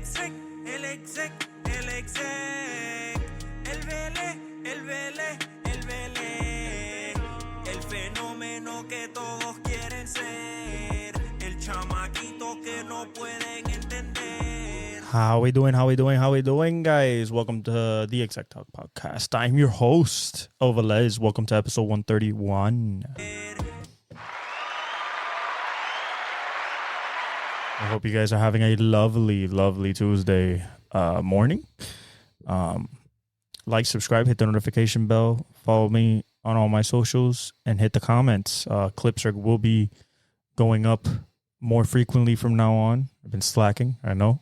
El fenómeno que todos quieren ser. El chamaquito que no pueden entender. How we doing, guys? Welcome to the Exec Talk Podcast. I'm your host, Ovalez. Welcome to episode 131. I hope you guys are having a lovely Tuesday morning. Like, subscribe, hit the notification bell, follow me on all my socials, and hit the comments. Clips will be going up more frequently from now on. I've been slacking, I know.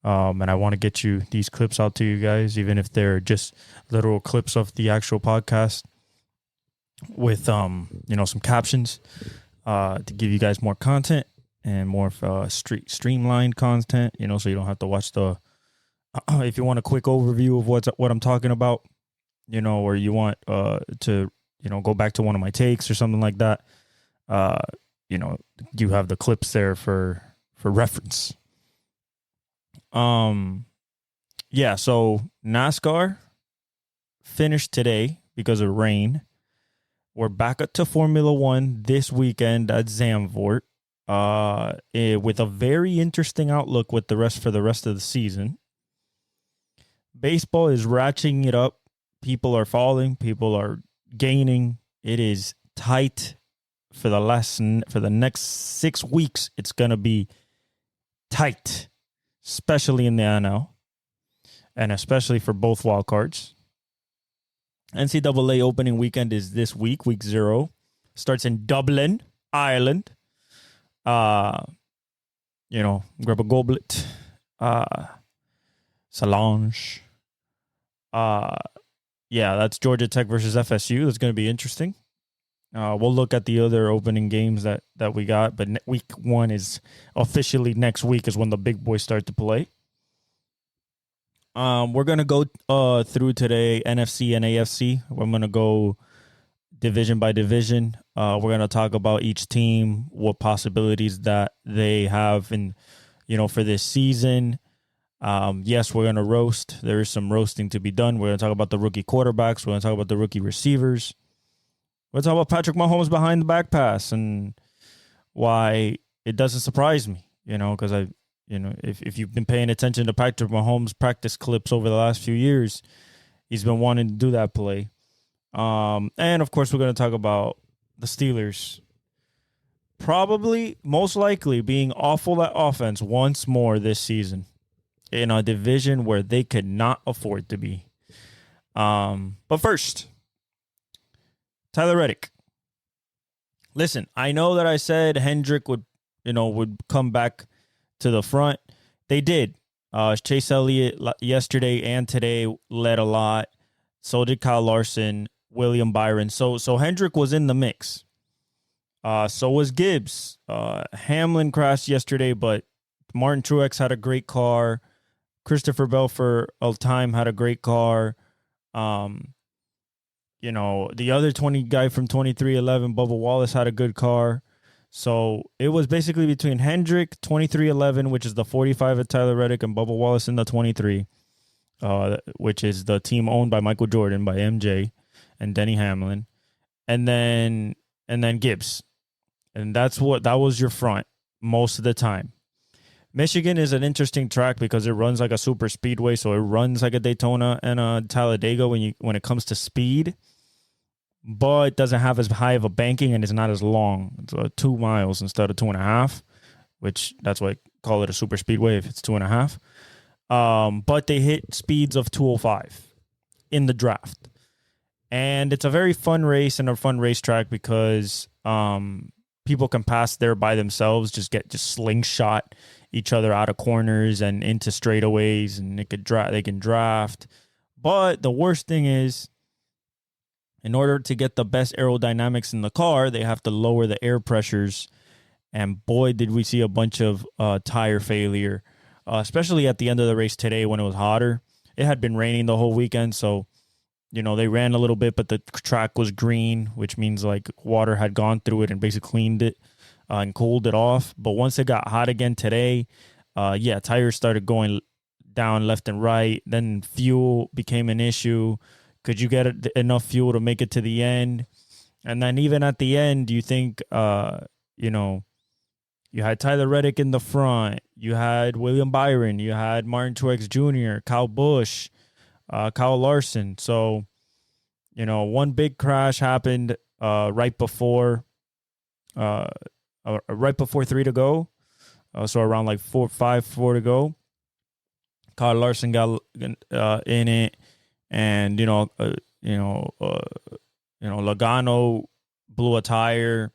And I want to get you these clips out to you guys, even if they're just literal clips of the actual podcast with, some captions to give you guys more content and more streamlined content, so you don't have to watch if you want a quick overview of what I'm talking about, or you want to, go back to one of my takes or something like that, you have the clips there for reference. So NASCAR finished today because of rain. We're back up to Formula One this weekend at Zandvoort, with a very interesting outlook for the rest of the season. Baseball is ratcheting it up. People are falling. People are gaining. It is tight for the next 6 weeks. It's going to be tight, especially in the NL and especially for both wild cards. NCAA opening weekend is this week 0. Starts in Dublin, Ireland. Grab a goblet. Solange. That's Georgia Tech versus FSU. That's going to be interesting. We'll look at the other opening games that we got, but week 1 is officially next week is when the big boys start to play. We're going to go through today NFC and AFC. We're going to go division by division. We're going to talk about each team, what possibilities that they have for this season. Yes, we're going to roast. There is some roasting to be done. We're going to talk about the rookie quarterbacks. We're going to talk about the rookie receivers. We're going to talk about Patrick Mahomes behind the back pass and why it doesn't surprise me, because if you've been paying attention to Patrick Mahomes practice clips over the last few years, he's been wanting to do that play. And of course, we're going to talk about the Steelers probably, most likely, being awful at offense once more this season in a division where they could not afford to be. But first, Tyler Reddick. Listen, I know that I said Hendrick would come back to the front. They did. Chase Elliott yesterday and today led a lot. So did Kyle Larson, William Byron. So Hendrick was in the mix. So was Gibbs. Hamlin crashed yesterday, but Martin Truex had a great car. Christopher Bell for a time had a great car. The other 20 guy from 2311, Bubba Wallace, had a good car. So it was basically between Hendrick, 2311, which is the 45 at Tyler Reddick, and Bubba Wallace in the 23, which is the team owned by Michael Jordan, by MJ and Denny Hamlin, and then Gibbs. And that was your front most of the time. Michigan is an interesting track because it runs like a super speedway, so it runs like a Daytona and a Talladega when it comes to speed, but doesn't have as high of a banking and it's not as long. It's 2 miles instead of 2.5, which that's why I call it a super speedway if it's 2.5. But they hit speeds of 205 in the draft, and it's a very fun race and a fun racetrack because people can pass there by themselves, just slingshot each other out of corners and into straightaways, and they can draft. But the worst thing is, in order to get the best aerodynamics in the car, they have to lower the air pressures. And boy, did we see a bunch of tire failure, especially at the end of the race today when it was hotter. It had been raining the whole weekend, so they ran a little bit, but the track was green, which means like water had gone through it and basically cleaned it and cooled it off. But once it got hot again today, tires started going down left and right. Then fuel became an issue. Could you get enough fuel to make it to the end? And then even at the end, do you think, you know, you had Tyler Reddick in the front. You had William Byron. You had Martin Truex Jr., Kyle Busch, Kyle Larson. So, you know, one big crash happened right before 3 to go. So around like 4 to go. Kyle Larson got in it, and Logano blew a tire.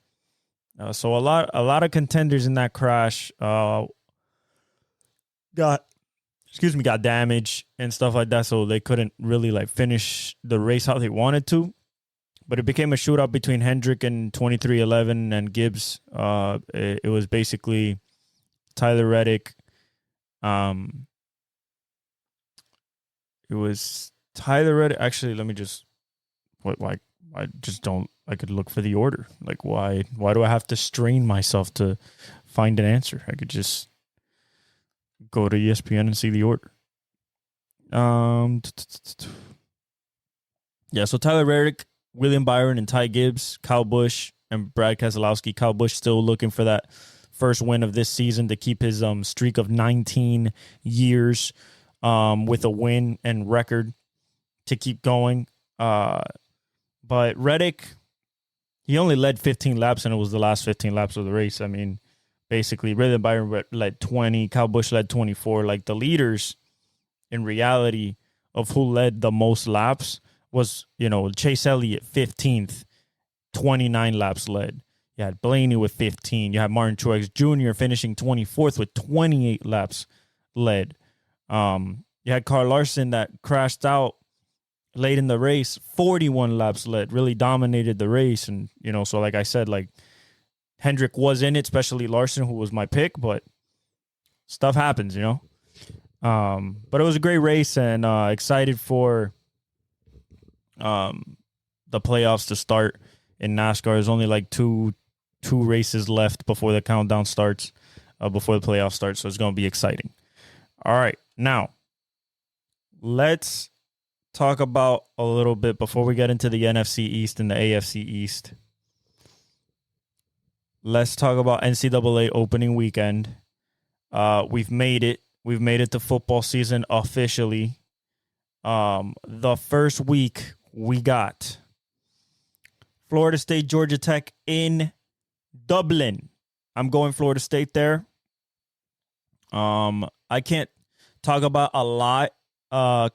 So a lot of contenders in that crash got damaged and stuff like that. So they couldn't really like finish the race how they wanted to. But it became a shootout between Hendrick and 2311 and Gibbs. It was basically Tyler Reddick. It was Tyler Reddick. Actually, let me just why I just don't. I could look for the order. Like, why do I have to strain myself to find an answer? I could just go to ESPN and see the order. Yeah, so Tyler Reddick, William Byron, and Ty Gibbs, Kyle Busch, and Brad Keselowski. Kyle Busch still looking for that first win of this season to keep his streak of 19 years with a win and record to keep going. But Reddick, he only led 15 laps, and it was the last 15 laps of the race. I mean, basically, William Byron led 20, Kyle Busch led 24. Like, the leaders, in reality, of who led the most laps was, Chase Elliott, 15th, 29 laps led. You had Blaney with 15. You had Martin Truex Jr. finishing 24th with 28 laps led. You had Kyle Larson that crashed out late in the race, 41 laps led, really dominated the race. And, so like I said, like, Hendrick was in it, especially Larson, who was my pick, but stuff happens, But it was a great race, and excited for the playoffs to start in NASCAR. There's only like two races left before the countdown starts, before the playoffs start, so it's going to be exciting. All right, now let's talk about a little bit before we get into the NFC East and the AFC East. Let's talk about NCAA opening weekend. We've made it. We've made it to football season officially. The first week we got Florida State, Georgia Tech in Dublin. I'm going Florida State there. I can't talk about a lot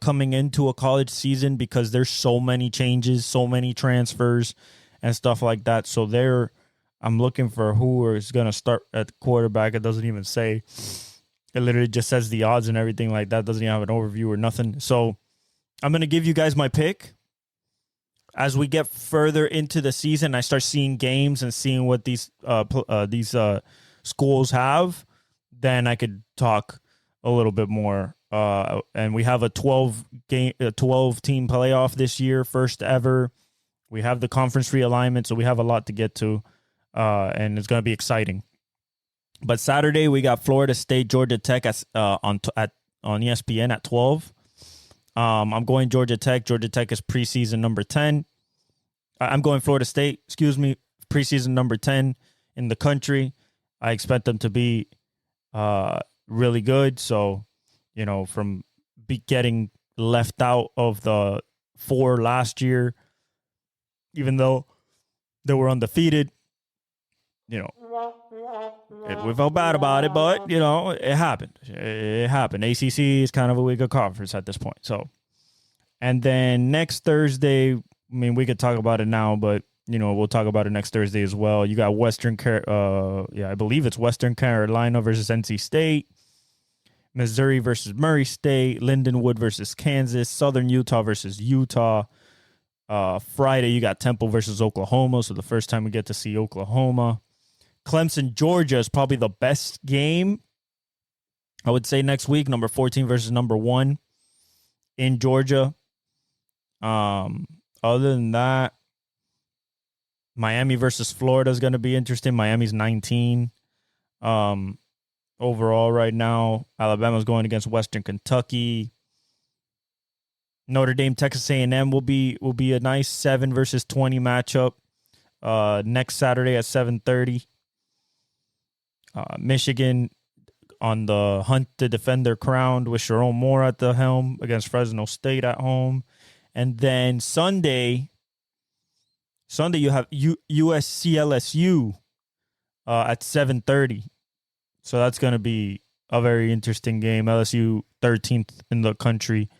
coming into a college season because there's so many changes, so many transfers and stuff like that. So I'm looking for who is going to start at the quarterback. It doesn't even say. It literally just says the odds and everything like that. Doesn't even have an overview or nothing. So I'm going to give you guys my pick. As we get further into the season, I start seeing games and seeing what these schools have, then I could talk a little bit more. And we have a 12-team playoff this year, first ever. We have the conference realignment, so we have a lot to get to, and it's going to be exciting. But Saturday we got Florida State, Georgia Tech on ESPN at 12. I'm going Georgia Tech. Georgia Tech is preseason number 10. I'm going Florida State, preseason number 10 in the country. I expect them to be really good. So, from getting left out of the 4 last year, even though they were undefeated, we felt bad about it, but, it happened. It happened. ACC is kind of a weaker conference at this point. So, and then next Thursday, we could talk about it now, but, we'll talk about it next Thursday as well. You got I believe it's Western Carolina versus NC State, Missouri versus Murray State, Lindenwood versus Kansas, Southern Utah versus Utah. Friday, you got Temple versus Oklahoma, so the first time we get to see Oklahoma. Clemson, Georgia is probably the best game, I would say, next week. Number 14 versus number 1 in Georgia. Other than that, Miami versus Florida is going to be interesting. Miami's 19. overall right now. Alabama's going against Western Kentucky. Notre Dame, Texas A&M will be a nice 7 versus 20 matchup next Saturday at 7:30. Michigan on the hunt to defend their crown with Sharon Moore at the helm against Fresno State at home. And then Sunday you have USC LSU at 7:30. So that's going to be a very interesting game. LSU 13th in the country,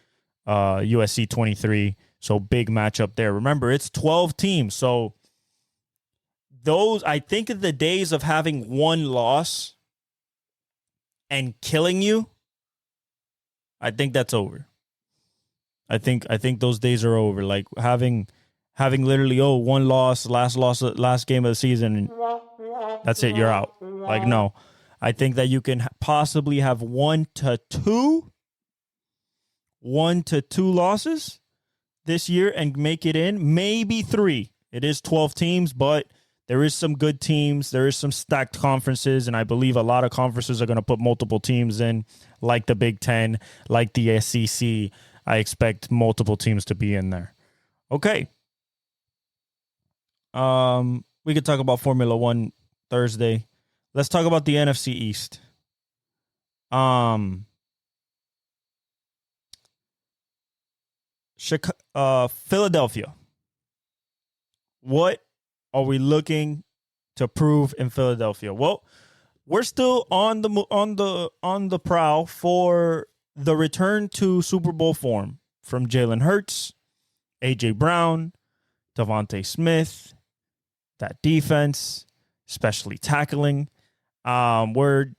USC 23. So big matchup there. Remember, it's 12 teams. So I think the days of having one loss and killing you, I think that's over. I think those days are over. Like having literally one loss, last game of the season, and that's it, you're out. Like no. I think that you can possibly have 1 to 2 losses this year and make it in, maybe 3. It is 12 teams, but there is some good teams. There is some stacked conferences, and I believe a lot of conferences are going to put multiple teams in, like the Big Ten, like the SEC. I expect multiple teams to be in there. Okay. We could talk about Formula One Thursday. Let's talk about the NFC East. Philadelphia. What are we looking to prove in Philadelphia? Well, we're still on the prowl for the return to Super Bowl form from Jalen Hurts, AJ Brown, Devontae Smith, that defense, especially tackling. We're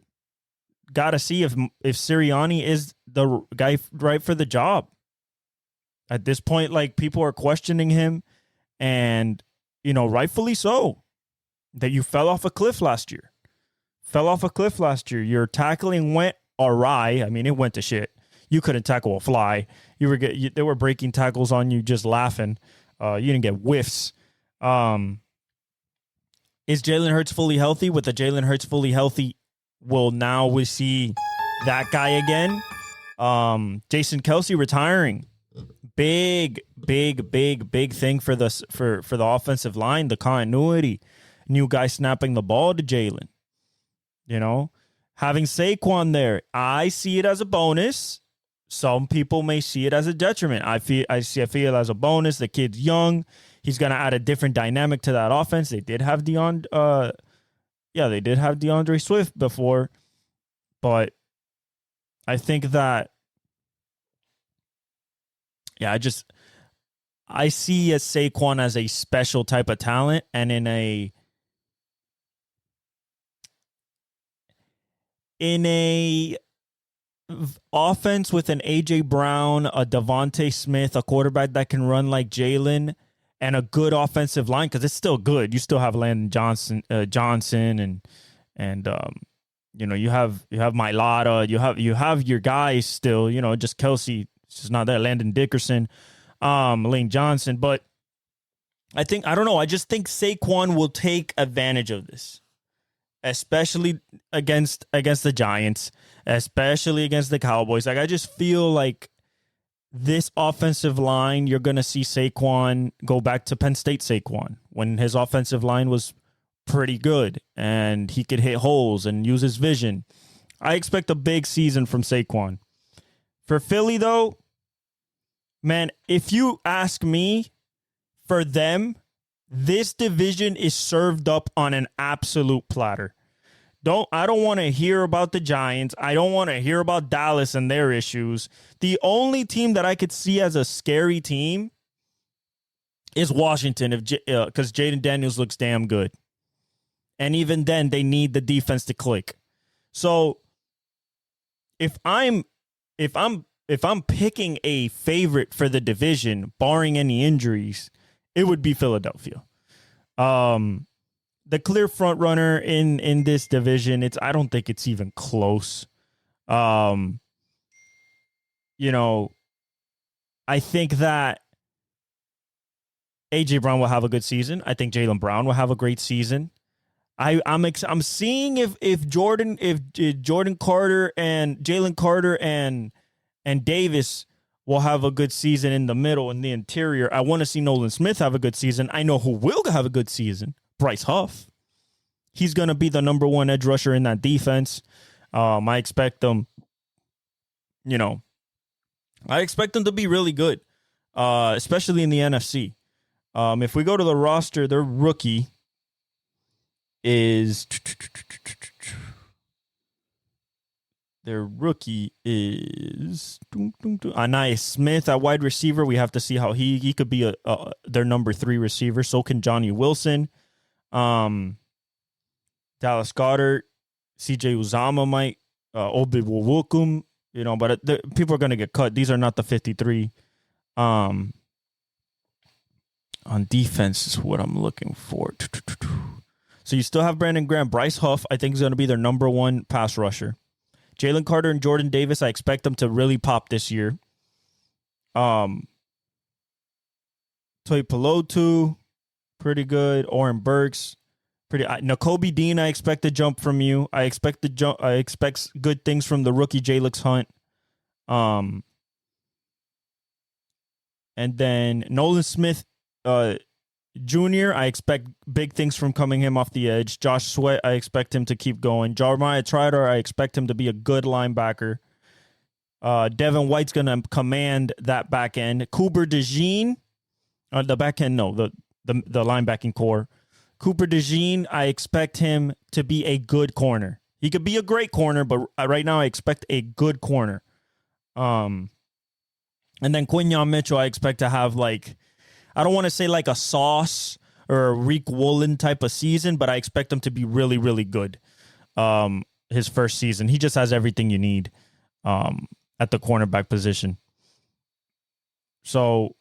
got to see if Sirianni is the guy right for the job. At this point, like, people are questioning him, and, you know, rightfully so, that you fell off a cliff last year. Your tackling went awry. I mean, it went to shit. You couldn't tackle a fly. They were breaking tackles on you just laughing. You didn't get whiffs. Is Jalen Hurts fully healthy? With the Jalen Hurts fully healthy, now we see that guy again. Jason Kelce retiring. Big thing for the offensive line, the continuity. New guy snapping the ball to Jalen. You know, having Saquon there, I see it as a bonus. Some people may see it as a detriment. I feel it as a bonus. The kid's young. He's gonna add a different dynamic to that offense. They did have DeAndre Swift before, but I think that, I see a Saquon as a special type of talent, and in a offense with an AJ Brown, a Devontae Smith, a quarterback that can run like Jalen, and a good offensive line, because it's still good. You still have Landon Johnson, and you know, you have Mailata, you have your guys still. You know, just Kelce is just not there. Landon Dickerson, Lane Johnson, but I just think Saquon will take advantage of this, especially against the Giants, especially against the Cowboys. Like, I just feel like this offensive line, you're going to see Saquon go back to Penn State Saquon, when his offensive line was pretty good and he could hit holes and use his vision. I expect a big season from Saquon. For Philly, though, man, if you ask me, for them, this division is served up on an absolute platter. I don't want to hear about the Giants. I don't want to hear about Dallas and their issues. The only team that I could see as a scary team is Washington, because Jaden Daniels looks damn good. And even then, they need the defense to click. So if I'm picking a favorite for the division, barring any injuries, it would be Philadelphia. The clear front runner in this division, I don't think it's even close. You know, I think that AJ Brown will have a good season. I think Jaylen Brown will have a great season. I'm seeing if Jordan Carter and Jalen Carter and Davis will have a good season in the middle and the interior. I want to see Nolan Smith have a good season. I know who will have a good season. Bryce Huff. He's going to be the number one edge rusher in that defense. I expect them, I expect them to be really good, especially in the NFC. If we go to the roster, their rookie is Anais Smith at wide receiver. We have to see how he could be their number 3 receiver. So can Johnny Wilson. Dallas Goedert, CJ Uzama might, Obi Nwukum, but people are going to get cut. These are not the 53. On defense is what I'm looking for. So you still have Brandon Graham. Bryce Huff, I think, is going to be their number 1 pass rusher. Jalen Carter and Jordan Davis, I expect them to really pop this year. Toi Pelotu, pretty good. Oren Burks, pretty. Nakobe Dean, I expect a jump from you. I expect good things from the rookie Jalix Hunt. And then Nolan Smith, Jr., I expect big things from coming him off the edge. Josh Sweat, I expect him to keep going. Jeremiah Trotter, I expect him to be a good linebacker. Devin White's going to command that back end. Cooper DeJean, the back end, no, the linebacking core. Cooper DeJean, I expect him to be a good corner. He could be a great corner, but right now I expect a good corner. And then Quinyon Mitchell, I expect to have I don't want to say like a Sauce or a Reek Woolen type of season, but I expect him to be really, really good. His first season, he just has everything you need at the cornerback position. So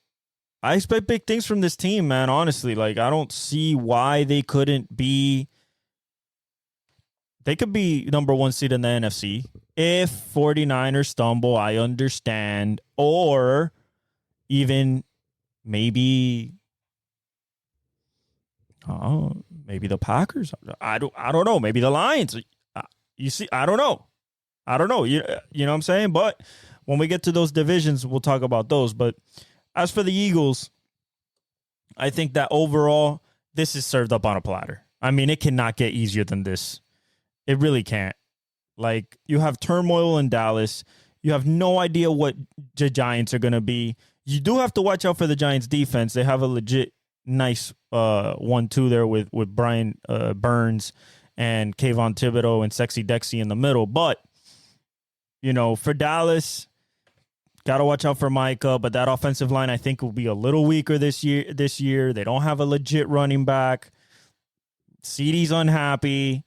I expect big things from this team, man. Honestly, I don't see why they couldn't be. They could be number 1 seed in the NFC. If 49ers stumble, I understand. Or even maybe the Packers. I don't know. Maybe the Lions. You see, I don't know. You know what I'm saying? But when we get to those divisions, we'll talk about those. But as for the Eagles, I think that overall, this is served up on a platter. I mean, it cannot get easier than this. It really can't. You have turmoil in Dallas. You have no idea what the Giants are going to be. You do have to watch out for the Giants defense. They have a legit nice 1-2 there with Brian Burns and Kayvon Thibodeau and Sexy Dexy in the middle. But, for Dallas, got to watch out for Micah. But that offensive line, I think, will be a little weaker this year. They don't have a legit running back. CeeDee's unhappy.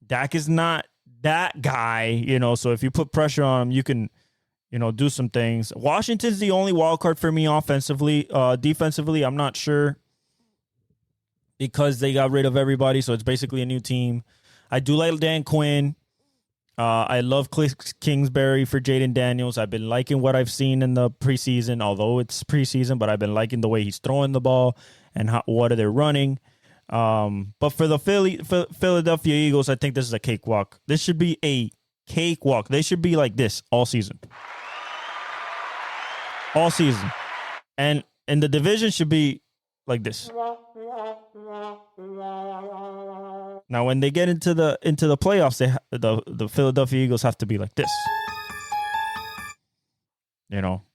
Dak is not that guy, So if you put pressure on him, you can do some things. Washington's the only wild card for me offensively. Defensively, I'm not sure because they got rid of everybody, so it's basically a new team. I do like Dan Quinn. I love Cliff Kingsbury for Jaden Daniels. I've been liking what I've seen in the preseason, although it's preseason, but I've been liking the way he's throwing the ball and what are they running. But for the Philadelphia Eagles, I think this is a cakewalk. This should be a cakewalk. They should be like this all season. All season. And the division should be like this. Now, when they get into the playoffs, the Philadelphia Eagles have to be like this.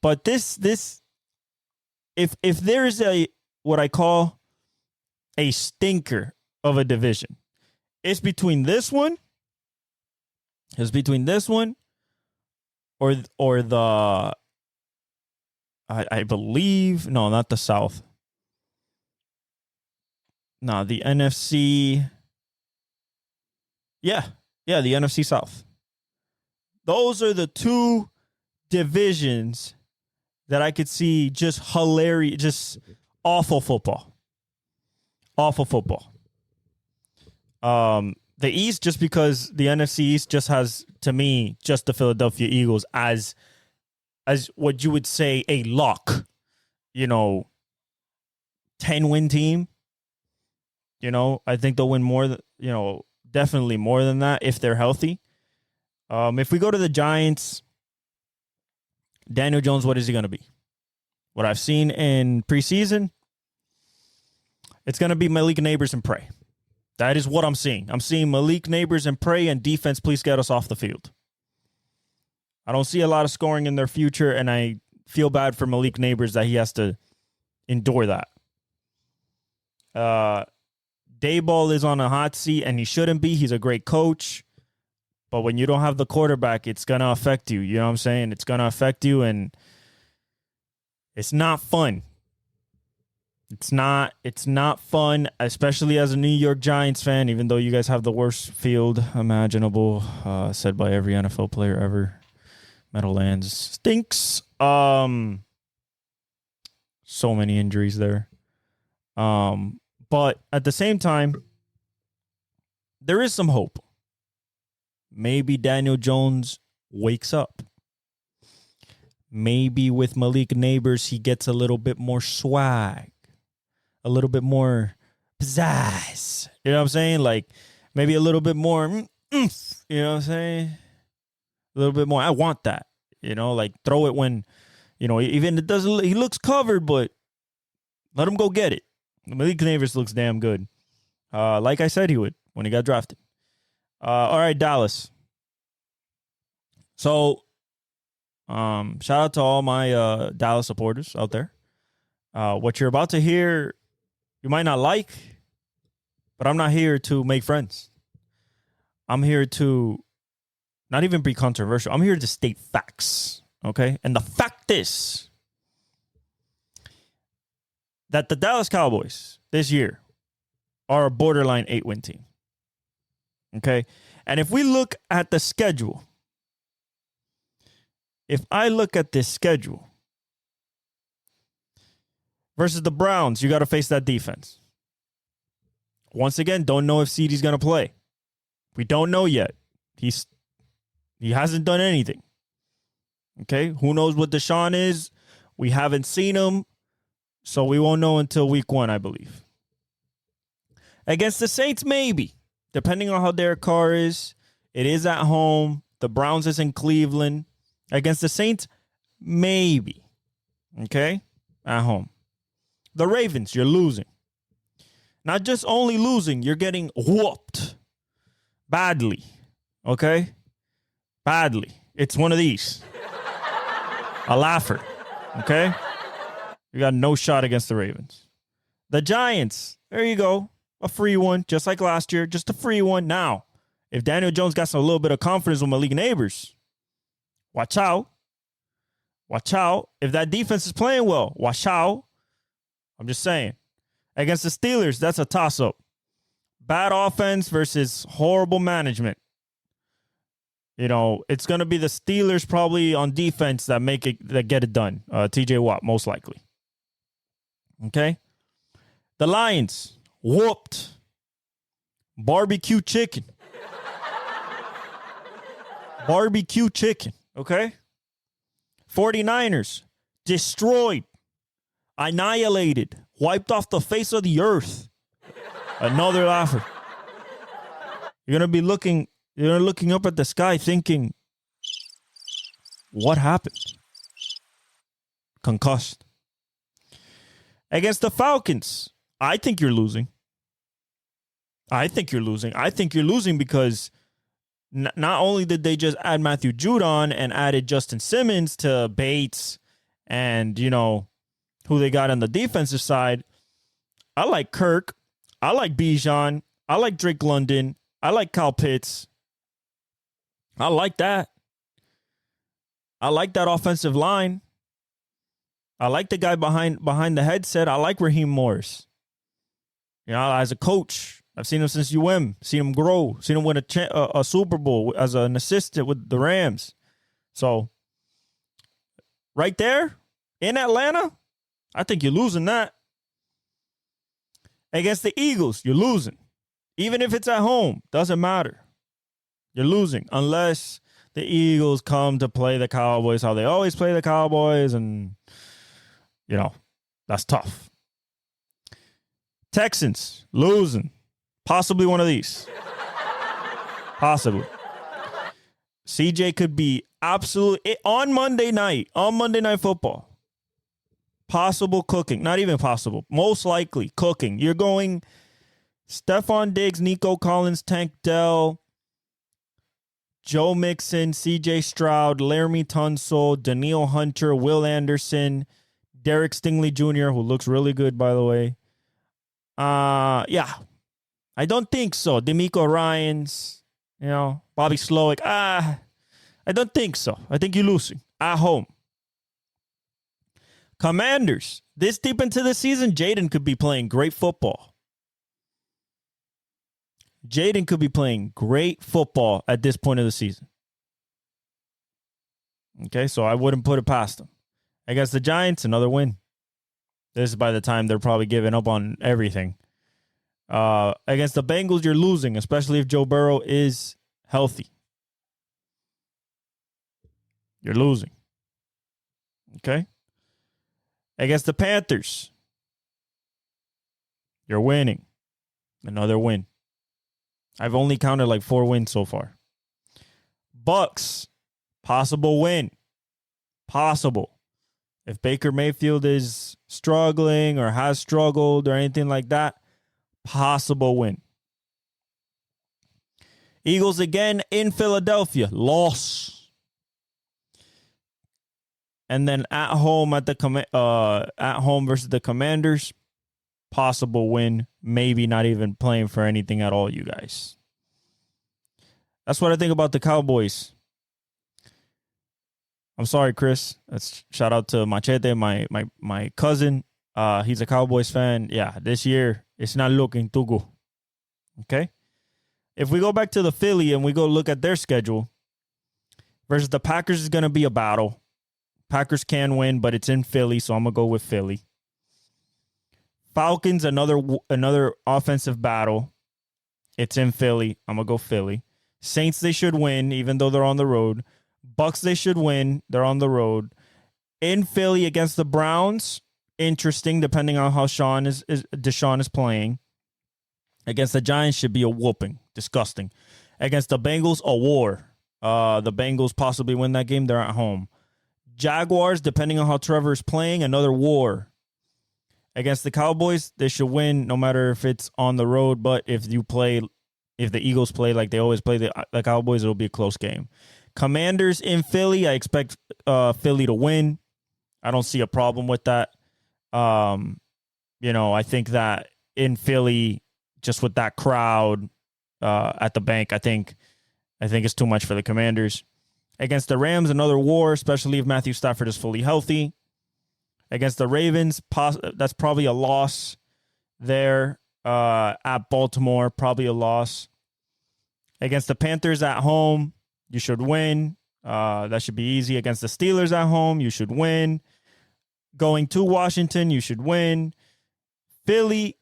But this if there is what I call a stinker of a division, it's between this one. It's between this one or the I believe not the South. No, the NFC. Yeah, the NFC South. Those are the two divisions that I could see just hilarious, just awful football. Awful football. The East, just because the NFC East just has, to me, just the Philadelphia Eagles as what you would say a lock, 10-win team. I think they'll win more. definitely more than that if they're healthy. If we go to the Giants, Daniel Jones, what is he going to be? What I've seen in preseason, it's going to be Malik Neighbors and pray. That is what I'm seeing. I'm seeing Malik Neighbors and pray, and defense, please get us off the field. I don't see a lot of scoring in their future, and I feel bad for Malik Neighbors that he has to endure that. Dayball is on a hot seat, and he shouldn't be. He's a great coach. But when you don't have the quarterback, it's going to affect you. You know what I'm saying? It's going to affect you, and it's not fun. It's not fun, especially as a New York Giants fan, even though you guys have the worst field imaginable, said by every NFL player ever. Meadowlands stinks. So many injuries there. But at the same time, there is some hope. Maybe Daniel Jones wakes up. Maybe with Malik Neighbors, he gets a little bit more swag. A little bit more pizzazz. You know what I'm saying? Like, maybe a little bit more, you know what I'm saying? A little bit more. I want that. Like, throw it when, even it doesn't, he looks covered, but let him go get it. Malik Neighbors looks damn good. Like I said he would when he got drafted. All right, Dallas. So, shout out to all my Dallas supporters out there. What you're about to hear, you might not like, but I'm not here to make friends. I'm here to not even be controversial. I'm here to state facts, okay? And the fact is that the Dallas Cowboys this year are a borderline 8-win team, okay? And if we look at the schedule, if I look at this schedule, versus the Browns, you got to face that defense. Once again, don't know if CeeDee's going to play. We don't know yet. He hasn't done anything. Okay? Who knows what Deshaun is? We haven't seen him, so we won't know until week 1, I believe. Against the Saints, maybe. Depending on how Derek Carr is. It is at home. The Browns is in Cleveland. Against the Saints, maybe. Okay? At home. The Ravens, you're losing. Not just only losing, you're getting whooped. Badly. Okay? Badly. It's one of these. A laugher. Okay? You got no shot against the Ravens. The Giants, there you go. A free one, just like last year. Just a free one. Now, if Daniel Jones got a little bit of confidence with Malik Neighbors, watch out. Watch out. If that defense is playing well, watch out. I'm just saying. Against the Steelers, that's a toss-up. Bad offense versus horrible management. It's going to be the Steelers probably on defense that get it done. TJ Watt, most likely. Okay? The Lions, whooped. Barbecue chicken. Barbecue chicken. Okay? 49ers, destroyed. Annihilated, wiped off the face of the earth. Another laugher. You're gonna be looking up at the sky thinking, what happened? Concussed. Against the Falcons, I think you're losing. I think you're losing because not only did they just add Matthew Judon and added Justin Simmons to Bates and, who they got on the defensive side. I like Kirk. I like Bijan. I like Drake London. I like Kyle Pitts. I like that. I like that offensive line. I like the guy behind the headset. I like Raheem Morris. As a coach, I've seen him since seen him grow, seen him win a Super Bowl as an assistant with the Rams. So, right there in Atlanta, I think you're losing that. Against the Eagles, you're losing. Even if it's at home, doesn't matter. You're losing unless the Eagles come to play the Cowboys how they always play the Cowboys, and, that's tough. Texans, losing. Possibly one of these. Possibly. CJ could be absolutely on Monday Night Football. Possible cooking. Not even possible. Most likely cooking. You're going Stephon Diggs, Nico Collins, Tank Dell, Joe Mixon, CJ Stroud, Laramie Tunsil, Daniil Hunter, Will Anderson, Derek Stingley Jr., who looks really good, by the way. Yeah. I don't think so. D'Amico Ryans, Bobby Slowick. I don't think so. I think you're losing at home. Commanders. This deep into the season, Jaden could be playing great football. Jaden could be playing great football at this point of the season. Okay, so I wouldn't put it past them. Against the Giants, another win. This is by the time they're probably giving up on everything. Against the Bengals, you're losing, especially if Joe Burrow is healthy. You're losing. Okay? Against the Panthers, you're winning. Another win. I've only counted like 4 wins so far. Bucks, possible win. Possible. If Baker Mayfield is struggling or has struggled or anything like that, possible win. Eagles again in Philadelphia. Loss. And then at home versus the Commanders, possible win. Maybe not even playing for anything at all, you guys. That's what I think about the Cowboys. I'm sorry, Chris. That's shout out to Machete, my cousin. He's a Cowboys fan. Yeah, this year it's not looking too good. Okay? If we go back to the Philly and we go look at their schedule versus the Packers is going to be a battle. Packers can win, but it's in Philly, so I'm going to go with Philly. Falcons, another offensive battle. It's in Philly. I'm going to go Philly. Saints, they should win, even though they're on the road. Bucks, they should win. They're on the road. In Philly against the Browns, interesting, depending on how Deshaun is playing. Against the Giants should be a whooping. Disgusting. Against the Bengals, a war. The Bengals possibly win that game. They're at home. Jaguars, depending on how Trevor is playing, another war. Against the Cowboys, they should win no matter if it's on the road. But if the Eagles play like they always play the Cowboys, it'll be a close game. Commanders in Philly, I expect Philly to win. I don't see a problem with that. I think that in Philly, just with that crowd at the bank, I think it's too much for the Commanders. Against the Rams, another war, especially if Matthew Stafford is fully healthy. Against the Ravens, that's probably a loss there. At Baltimore, probably a loss. Against the Panthers at home, you should win. That should be easy. Against the Steelers at home, you should win. Going to Washington, you should win. Philly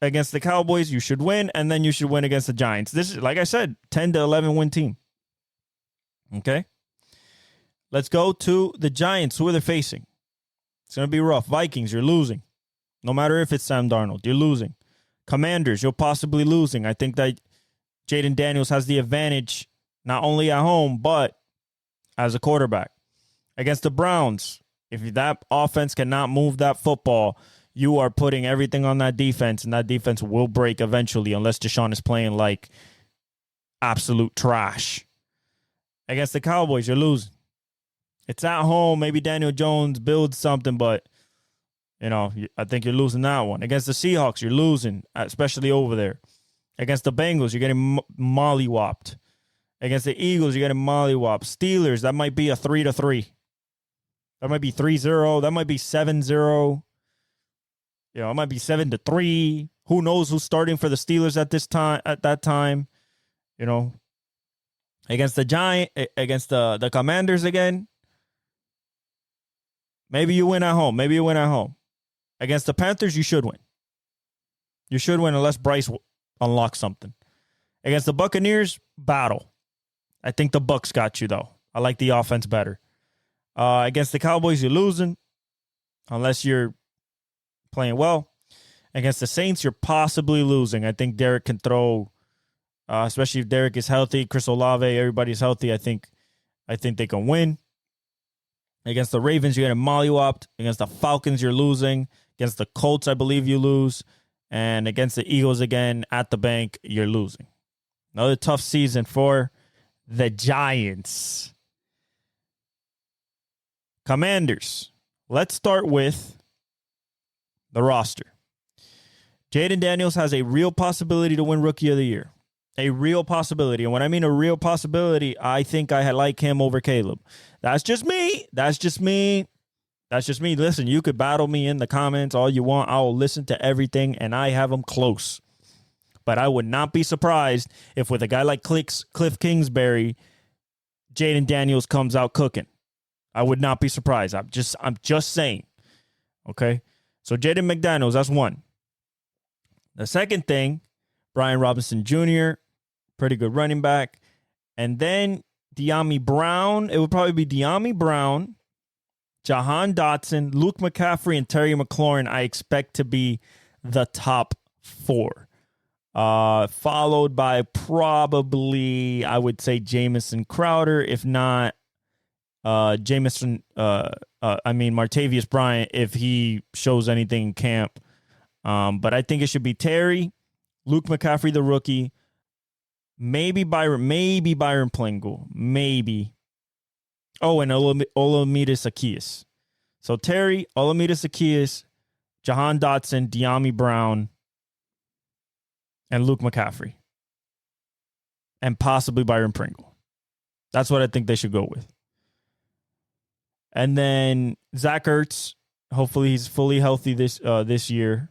against the Cowboys, you should win. And then you should win against the Giants. This is, like I said, 10 to 11 win team. Okay? Let's go to the Giants. Who are they facing? It's going to be rough. Vikings, you're losing. No matter if it's Sam Darnold, you're losing. Commanders, you're possibly losing. I think that Jaden Daniels has the advantage, not only at home, but as a quarterback. Against the Browns, if that offense cannot move that football, you are putting everything on that defense, and that defense will break eventually unless Deshaun is playing like absolute trash. Against the Cowboys, you're losing. It's at home. Maybe Daniel Jones builds something, but, I think you're losing that one. Against the Seahawks, you're losing, especially over there. Against the Bengals, you're getting mollywopped. Against the Eagles, you're getting mollywopped. Steelers, that might be a 3-3. That might be 3-0. That might be 7-0. It might be 7-3. Who knows who's starting for the Steelers at that time. Against the Commanders again. Maybe you win at home. Against the Panthers, you should win. You should win unless Bryce unlocks something. Against the Buccaneers, battle. I think the Bucs got you, though. I like the offense better. Against the Cowboys, you're losing unless you're playing well. Against the Saints, you're possibly losing. I think Derek can throw, especially if Derek is healthy. Chris Olave, everybody's healthy. I think they can win. Against the Ravens, you're getting mollywopped. Against the Falcons, you're losing. Against the Colts, I believe you lose. And against the Eagles again at the bank, you're losing. Another tough season for the Giants. Commanders. Let's start with the roster. Jaden Daniels has a real possibility to win Rookie of the Year. A real possibility. And when I mean a real possibility, I think I like him over Caleb. That's just me. Listen, you could battle me in the comments all you want. I will listen to everything, and I have him close. But I would not be surprised if with a guy like Cliff Kingsbury, Jaden Daniels comes out cooking. I would not be surprised. I'm just saying. Okay? So Jaden McDaniels, that's one. The second thing, Brian Robinson Jr., pretty good running back. And then De'Ami Brown. It would probably be De'Ami Brown, Jahan Dotson, Luke McCaffrey, and Terry McLaurin. I expect to be the top four. Followed by probably, I would say, Jamison Crowder. If not, Martavius Bryant, if he shows anything in camp. But I think it should be Terry, Luke McCaffrey, the rookie, maybe Byron Plingle, maybe. Oh, and Olamide Zaccheaus. So Terry, Olamide Zaccheaus, Jahan Dotson, De'Ami Brown, and Luke McCaffrey. And possibly Byron Pringle. That's what I think they should go with. And then Zach Ertz, hopefully he's fully healthy this year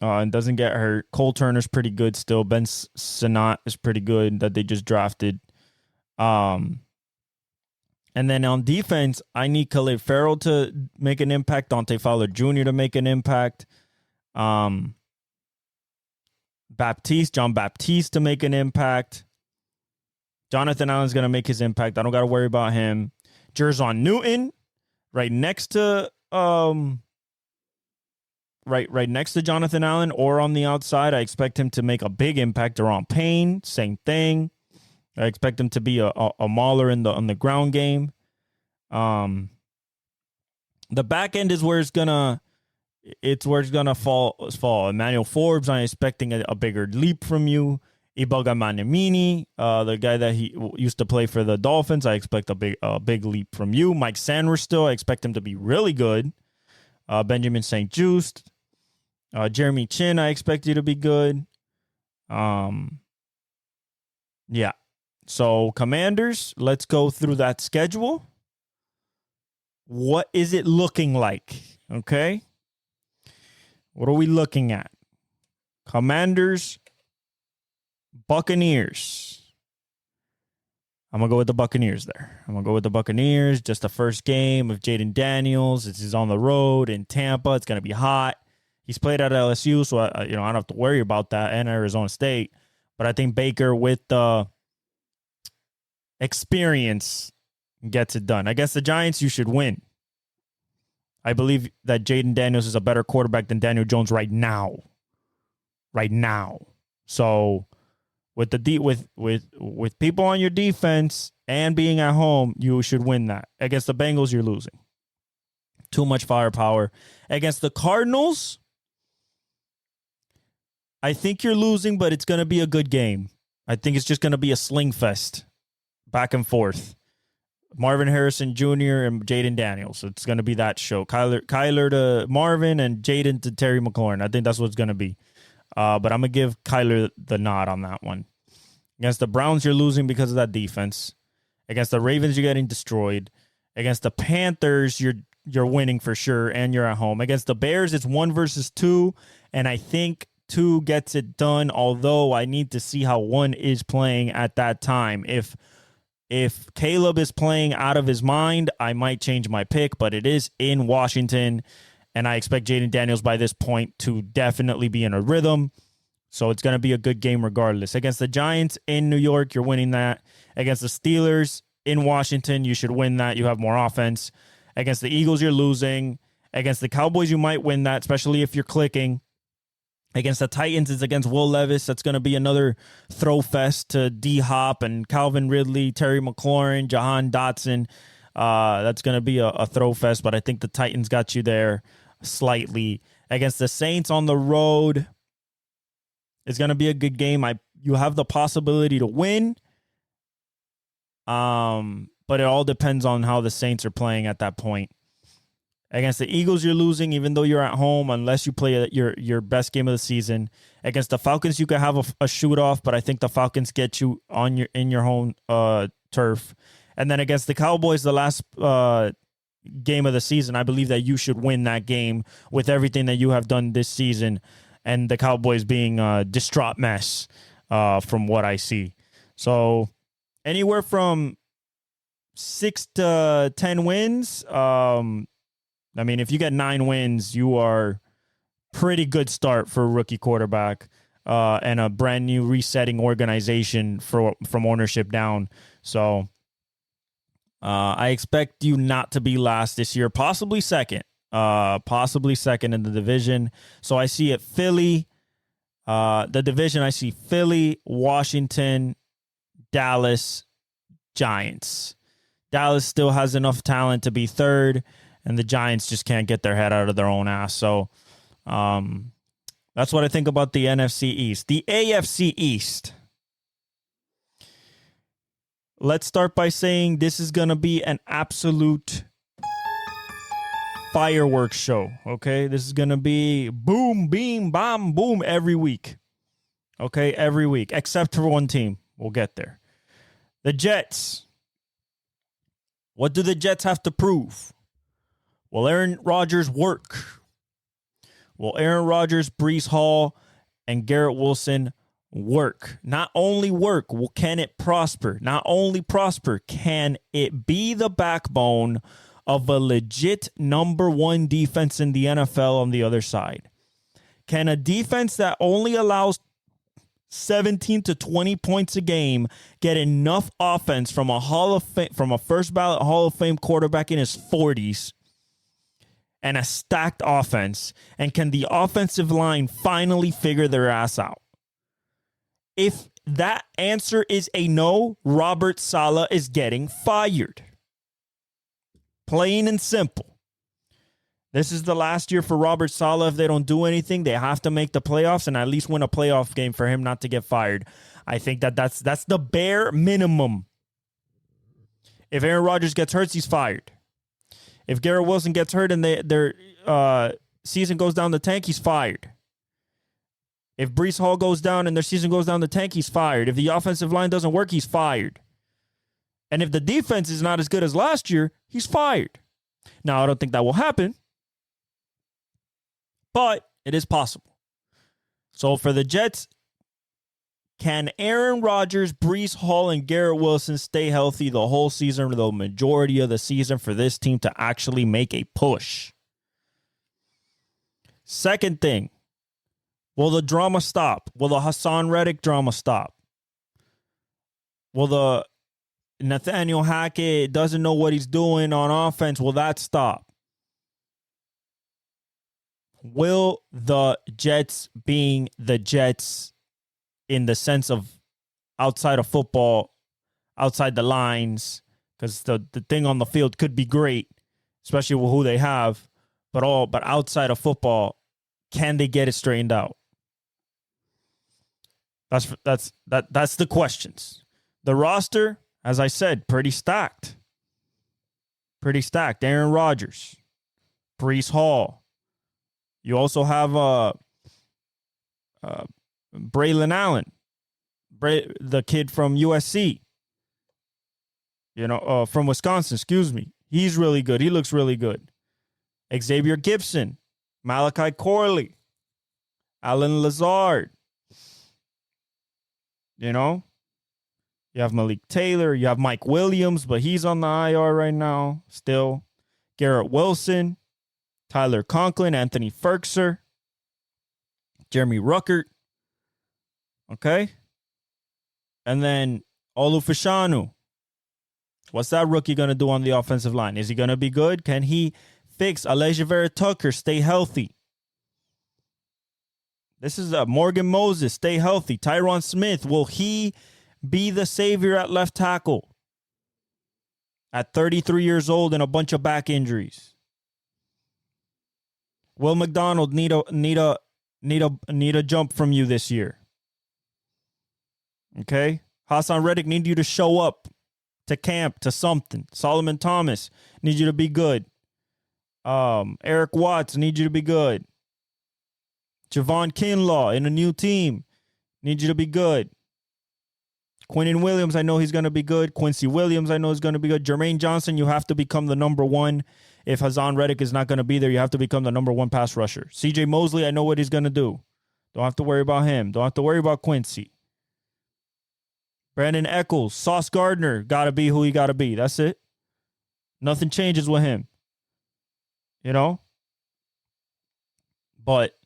and doesn't get hurt. Cole Turner's pretty good still. Ben Sinnott is pretty good that they just drafted. And then on defense, I need Khalid Farrell to make an impact. Dante Fowler Jr. to make an impact. John Baptiste to make an impact. Jonathan Allen's going to make his impact. I don't got to worry about him. Jerzon Newton, right next to Jonathan Allen or on the outside. I expect him to make a big impact. Deron Payne, same thing. I expect him to be a mauler on the ground game. The back end is where it's gonna fall. Emmanuel Forbes, I'm expecting a bigger leap from you. Iboga Manemini, the guy that he used to play for the Dolphins, I expect a big leap from you. Mike Sanders still, I expect him to be really good. Benjamin St. Juste, Jeremy Chin, I expect you to be good. Yeah. So Commanders, let's go through that schedule. What is it looking like? Okay. What are we looking at? Commanders, Buccaneers. I'm going to go with the Buccaneers there. Just the first game of Jaden Daniels. He's on the road in Tampa. It's going to be hot. He's played at LSU, so I don't have to worry about that, and Arizona State. But I think Baker, with the experience, gets it done. Against the Giants, you should win. I believe that Jaden Daniels is a better quarterback than Daniel Jones right now. So with people on your defense and being at home, you should win that. Against the Bengals, you're losing. Too much firepower. Against the Cardinals, I think you're losing, but it's going to be a good game. I think it's just going to be a sling fest, back and forth. Marvin Harrison Jr. and Jaden Daniels. It's going to be that show. Kyler to Marvin and Jaden to Terry McLaurin. I think that's what it's going to be. But I'm going to give Kyler the nod on that one. Against the Browns, you're losing because of that defense. Against the Ravens, you're getting destroyed. Against the Panthers, you're winning for sure, and you're at home. Against the Bears, it's 1 versus 2, and I think 2 gets it done, although I need to see how 1 is playing at that time. If Caleb is playing out of his mind, I might change my pick, but it is in Washington, and I expect Jaden Daniels by this point to definitely be in a rhythm. So it's going to be a good game regardless. Against the Giants in New York, you're winning that. Against the Steelers in Washington, you should win that. You have more offense. Against the Eagles, you're losing. Against the Cowboys, you might win that, especially if you're clicking. Against the Titans, it's against Will Levis. That's going to be another throw fest to D-Hop and Calvin Ridley, Terry McLaurin, Jahan Dotson. That's going to be a throw fest, but I think the Titans got you there slightly. Against the Saints on the road, it's going to be a good game. You have the possibility to win, but it all depends on how the Saints are playing at that point. Against the Eagles, you're losing, even though you're at home, unless you play your best game of the season. Against the Falcons, you could have a shoot-off, but I think the Falcons get you in your home turf. And then against the Cowboys, the last game of the season, I believe that you should win that game with everything that you have done this season, and the Cowboys being a distraught mess from what I see. So anywhere from 6 to 10 wins. I mean, if you get 9 wins, you are pretty good start for a rookie quarterback and a brand new resetting organization from ownership down. So I expect you not to be last this year, possibly second in the division. So I see it Philly, the division. I see Philly, Washington, Dallas, Giants. Dallas still has enough talent to be third, and the Giants just can't get their head out of their own ass. So that's what I think about the NFC East. The AFC East. Let's start by saying this is going to be an absolute fireworks show, okay? This is going to be boom, beam, bomb, boom every week, okay? Every week, except for one team. We'll get there. The Jets. What do the Jets have to prove? Will Aaron Rodgers work? Will Aaron Rodgers, Breece Hall, and Garrett Wilson work? Not only work, can it prosper? Not only prosper, can it be the backbone of a legit number 1 defense in the NFL on the other side? Can a defense that only allows 17 to 20 points a game get enough offense from a first ballot Hall of Fame quarterback in his 40s? And a stacked offense, and can the offensive line finally figure their ass out? If that answer is a no, Robert Saleh is getting fired. Plain and simple. This is the last year for Robert Saleh. If they don't do anything, they have to make the playoffs and at least win a playoff game for him not to get fired. I think that's the bare minimum. If Aaron Rodgers gets hurt, he's fired. If Garrett Wilson gets hurt and their season goes down the tank, he's fired. If Breece Hall goes down and their season goes down the tank, he's fired. If the offensive line doesn't work, he's fired. And if the defense is not as good as last year, he's fired. Now, I don't think that will happen, but it is possible. So for the Jets, can Aaron Rodgers, Breece Hall, and Garrett Wilson stay healthy the whole season or the majority of the season for this team to actually make a push? Second thing, will the drama stop? Will the Hassan Reddick drama stop? Will the Nathaniel Hackett doesn't know what he's doing on offense, will that stop? Will the Jets being the Jets in the sense of outside of football, outside the lines, because the thing on the field could be great, especially with who they have, but outside of football, can they get it straightened out? That's the questions. The roster, as I said, pretty stacked. Pretty stacked. Aaron Rodgers, Breece Hall. You also have Braylon Allen, the kid from USC, from Wisconsin, excuse me. He's really good. He looks really good. Xavier Gibson, Malachi Corley, Alan Lazard. You have Malik Taylor. You have Mike Williams, but he's on the IR right now still. Garrett Wilson, Tyler Conklin, Anthony Ferkser, Jeremy Ruckert. Okay? And then Olu Fashanu. What's that rookie going to do on the offensive line? Is he going to be good? Can he fix Alijah Vera-Tucker, stay healthy? This is Morgan Moses. Stay healthy. Tyron Smith. Will he be the savior at left tackle at 33 years old and a bunch of back injuries? Will McDonald need a jump from you this year? Okay? Hassan Reddick need you to show up to camp, to something. Solomon Thomas need you to be good. Eric Watts need you to be good. Javon Kinlaw in a new team need you to be good. Quinnen Williams, I know he's going to be good. Quincy Williams, I know is going to be good. Jermaine Johnson, you have to become the number one. If Hassan Reddick is not going to be there, you have to become the number one pass rusher. CJ Mosley, I know what he's going to do. Don't have to worry about him. Don't have to worry about Quincy. Brandon Eccles, Sauce Gardner, got to be who he got to be. That's it. Nothing changes with him. You know? But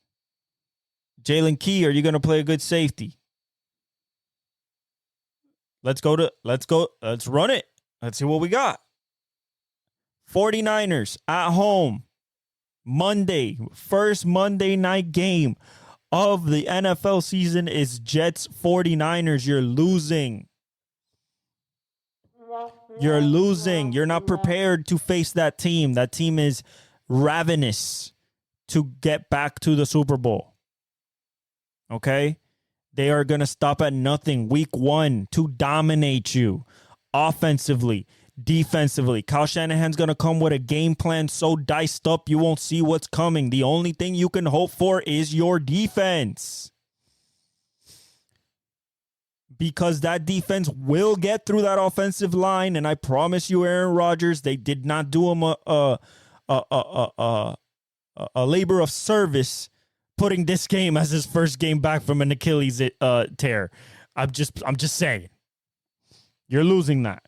Jalen Key, are you going to play a good safety? Let's run it. Let's see what we got. 49ers at home. Monday, first Monday night game of the NFL season is Jets 49ers. You're losing. You're losing. You're not prepared to face that team. That team is ravenous to get back to the Super Bowl. Okay? They are going to stop at nothing week one to dominate you offensively, defensively. Kyle Shanahan's going to come with a game plan so diced up you won't see what's coming. The only thing you can hope for is your defense. Because that defense will get through that offensive line, and I promise you, Aaron Rodgers, they did not do him a labor of service putting this game as his first game back from an Achilles tear. I'm just saying. You're losing that.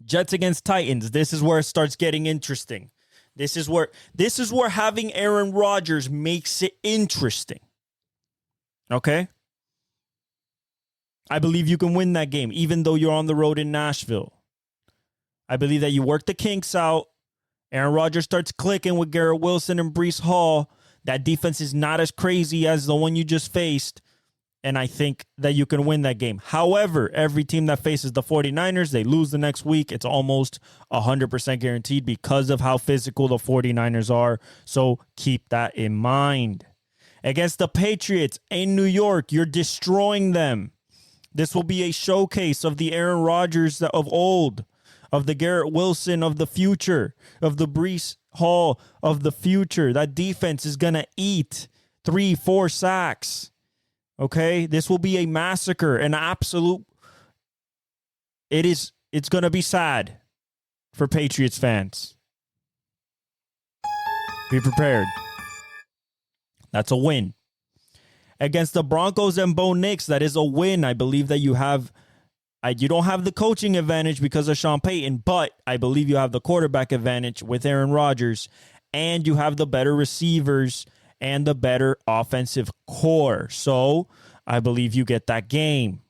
Jets against Titans. This is where it starts getting interesting. This is where having Aaron Rodgers makes it interesting. Okay? I believe you can win that game, even though you're on the road in Nashville. I believe that you work the kinks out. Aaron Rodgers starts clicking with Garrett Wilson and Breece Hall. That defense is not as crazy as the one you just faced. And I think that you can win that game. However, every team that faces the 49ers, they lose the next week. It's almost 100% guaranteed because of how physical the 49ers are. So keep that in mind. Against the Patriots in New York, you're destroying them. This will be a showcase of the Aaron Rodgers of old, of the Garrett Wilson of the future, of the Breece Hall of the future. That defense is going to eat 3-4 sacks. Okay? This will be a massacre, an absolute. It's going to be sad for Patriots fans. Be prepared. That's a win. Against the Broncos and Bo Nix, that is a win. I believe that you don't have the coaching advantage because of Sean Payton, but I believe you have the quarterback advantage with Aaron Rodgers, and you have the better receivers and the better offensive core. So I believe you get that game.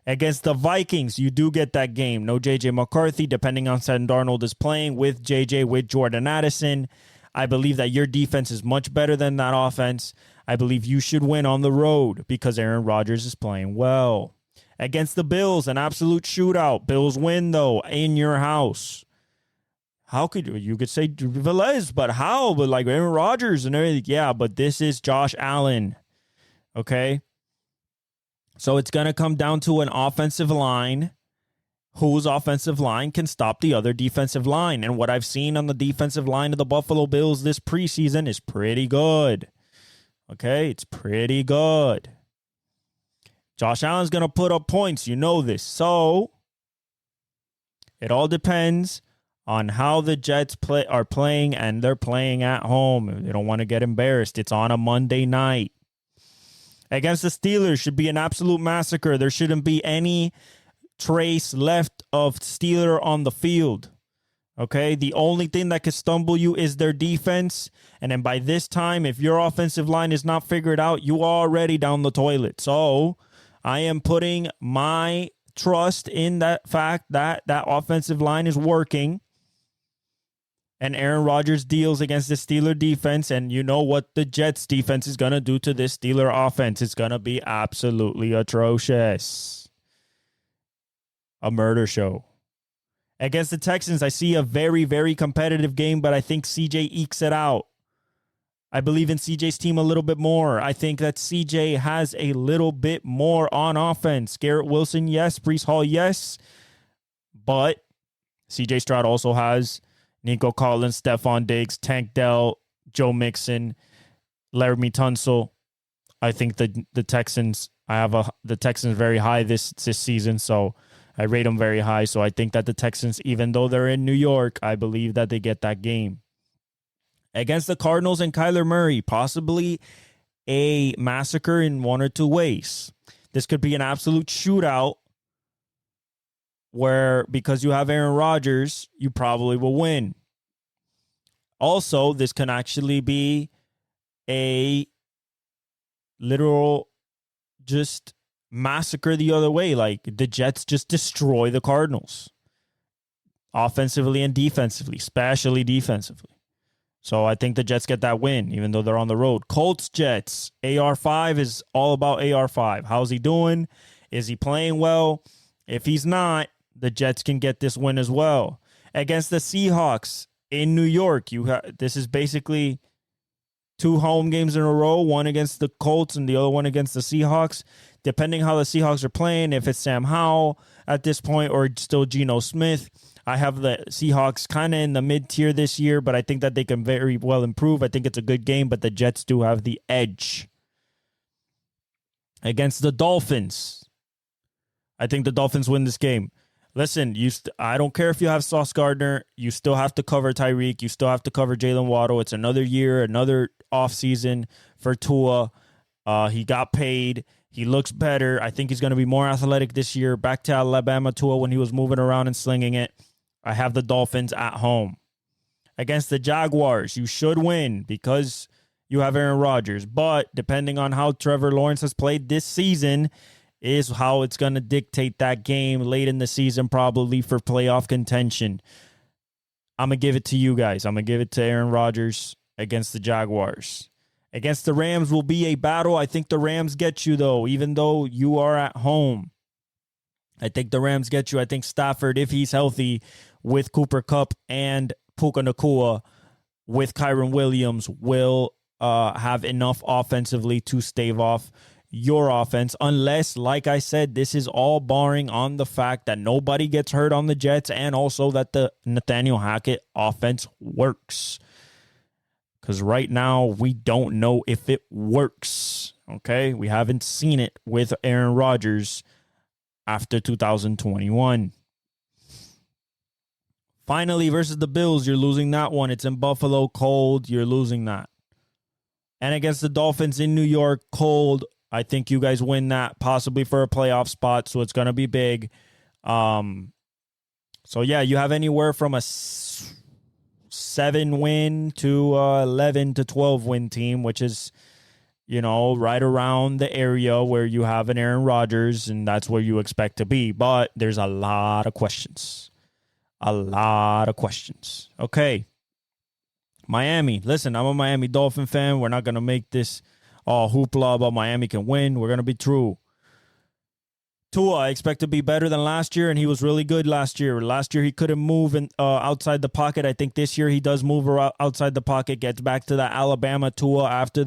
Against the Vikings, you do get that game. No J.J. McCarthy, depending on Sam Darnold is playing with J.J. with Jordan Addison. I believe that your defense is much better than that offense. I believe you should win on the road because Aaron Rodgers is playing well. Against the Bills, an absolute shootout. Bills win, though, in your house. How could you could say Velez, but how? But like Aaron Rodgers and everything. Yeah, but this is Josh Allen. Okay? So it's going to come down to an offensive line. Whose offensive line can stop the other defensive line? And what I've seen on the defensive line of the Buffalo Bills this preseason is pretty good. Okay? It's pretty good. Josh Allen's going to put up points. You know this. So it all depends on how the Jets are playing, and they're playing at home. They don't want to get embarrassed. It's on a Monday night. Against the Steelers should be an absolute massacre. There shouldn't be any trace left of Steeler on the field. Okay? The only thing that could stumble you is their defense. And then by this time, if your offensive line is not figured out, you are already down the toilet. So I am putting my trust in that fact that that offensive line is working. And Aaron Rodgers deals against the Steeler defense, and you know what the Jets defense is going to do to this Steeler offense. It's going to be absolutely atrocious. A murder show. Against the Texans, I see a very, very competitive game, but I think CJ ekes it out. I believe in CJ's team a little bit more. I think that CJ has a little bit more on offense. Garrett Wilson, yes. Breece Hall, yes. But CJ Stroud also has Nico Collins, Stephon Diggs, Tank Dell, Joe Mixon, Laramie Tunsil. I think the Texans, I have the Texans very high this season, so I rate them very high. So I think that the Texans, even though they're in New York, I believe that they get that game. Against the Cardinals and Kyler Murray, possibly a massacre in one or two ways. This could be an absolute shootout where, because you have Aaron Rodgers, you probably will win. Also, this can actually be a literal just massacre the other way. Like the Jets just destroy the Cardinals offensively and defensively, especially defensively. So I think the Jets get that win, even though they're on the road. Colts, Jets. AR5 is all about AR5. How's he doing? Is he playing well? If he's not, the Jets can get this win as well. Against the Seahawks in New York, this is basically two home games in a row, one against the Colts and the other one against the Seahawks. Depending how the Seahawks are playing, if it's Sam Howell at this point or still Geno Smith, I have the Seahawks kind of in the mid-tier this year, but I think that they can very well improve. I think it's a good game, but the Jets do have the edge. Against the Dolphins, I think the Dolphins win this game. Listen, I don't care if you have Sauce Gardner. You still have to cover Tyreek. You still have to cover Jalen Waddle. It's another year, another offseason for Tua. He got paid. He looks better. I think he's going to be more athletic this year. Back to Alabama Tua when he was moving around and slinging it. I have the Dolphins at home. Against the Jaguars, you should win because you have Aaron Rodgers. But depending on how Trevor Lawrence has played this season is how it's going to dictate that game late in the season, probably for playoff contention. I'm going to give it to you guys. I'm going to give it to Aaron Rodgers against the Jaguars. Against the Rams will be a battle. I think the Rams get you, though, even though you are at home. I think the Rams get you. I think Stafford, if he's healthy, with Cooper Kupp and Puka Nacua, with Kyron Williams, will have enough offensively to stave off your offense. Unless, like I said, this is all barring on the fact that nobody gets hurt on the Jets and also that the Nathaniel Hackett offense works. Because right now, we don't know if it works. Okay? We haven't seen it with Aaron Rodgers after 2021. Finally, versus the Bills, you're losing that one. It's in Buffalo, cold. You're losing that. And against the Dolphins in New York, cold. I think you guys win that, possibly for a playoff spot, so it's going to be big. So, yeah, you have anywhere from a 7-win to 11 to 12-win team, which is, right around the area where you have an Aaron Rodgers, and that's where you expect to be. But there's a lot of questions. Okay. Miami. Listen, I'm a Miami Dolphin fan. We're not going to make this all hoopla about Miami can win. We're going to be true. Tua, I expect to be better than last year, and he was really good last year. Last year, he couldn't move outside the pocket. I think this year he does move outside the pocket, gets back to the Alabama Tua after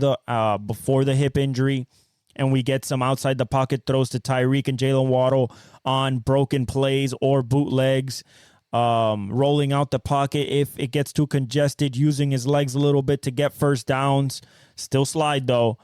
before the hip injury, and we get some outside the pocket throws to Tyreek and Jalen Waddle on broken plays or bootlegs, rolling out the pocket if it gets too congested, using his legs a little bit to get first downs. Still slide, though.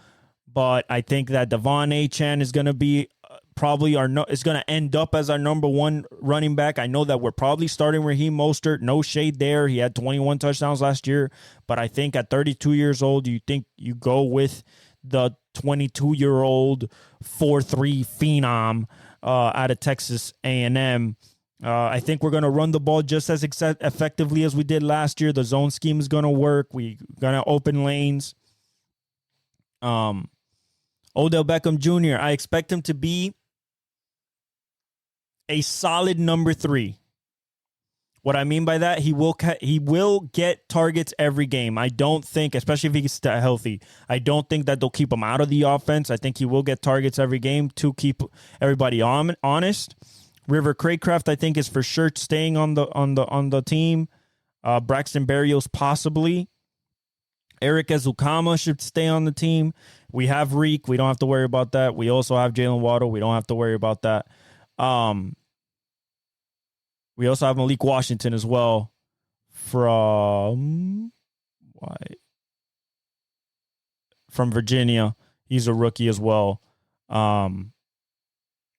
But I think that Devon Achane is going to be is going to end up as our number one running back. I know that we're probably starting Raheem Mostert. No shade there. He had 21 touchdowns last year. But I think at 32 years old, you think you go with the 22-year-old 4-3 phenom out of Texas A&M. I think we're going to run the ball just as effectively as we did last year. The zone scheme is going to work. We're going to open lanes. Odell Beckham Jr., I expect him to be a solid number 3. What I mean by that, he will get targets every game. I don't think, especially if he's healthy, I don't think that they'll keep him out of the offense. I think he will get targets every game to keep everybody honest. River Craycraft, I think, is for sure staying on the team. Braxton Berrios possibly. Eric Ezukama should stay on the team. We have Reek. We don't have to worry about that. We also have Jalen Waddle. We don't have to worry about that. We also have Malik Washington as well from Virginia. He's a rookie as well.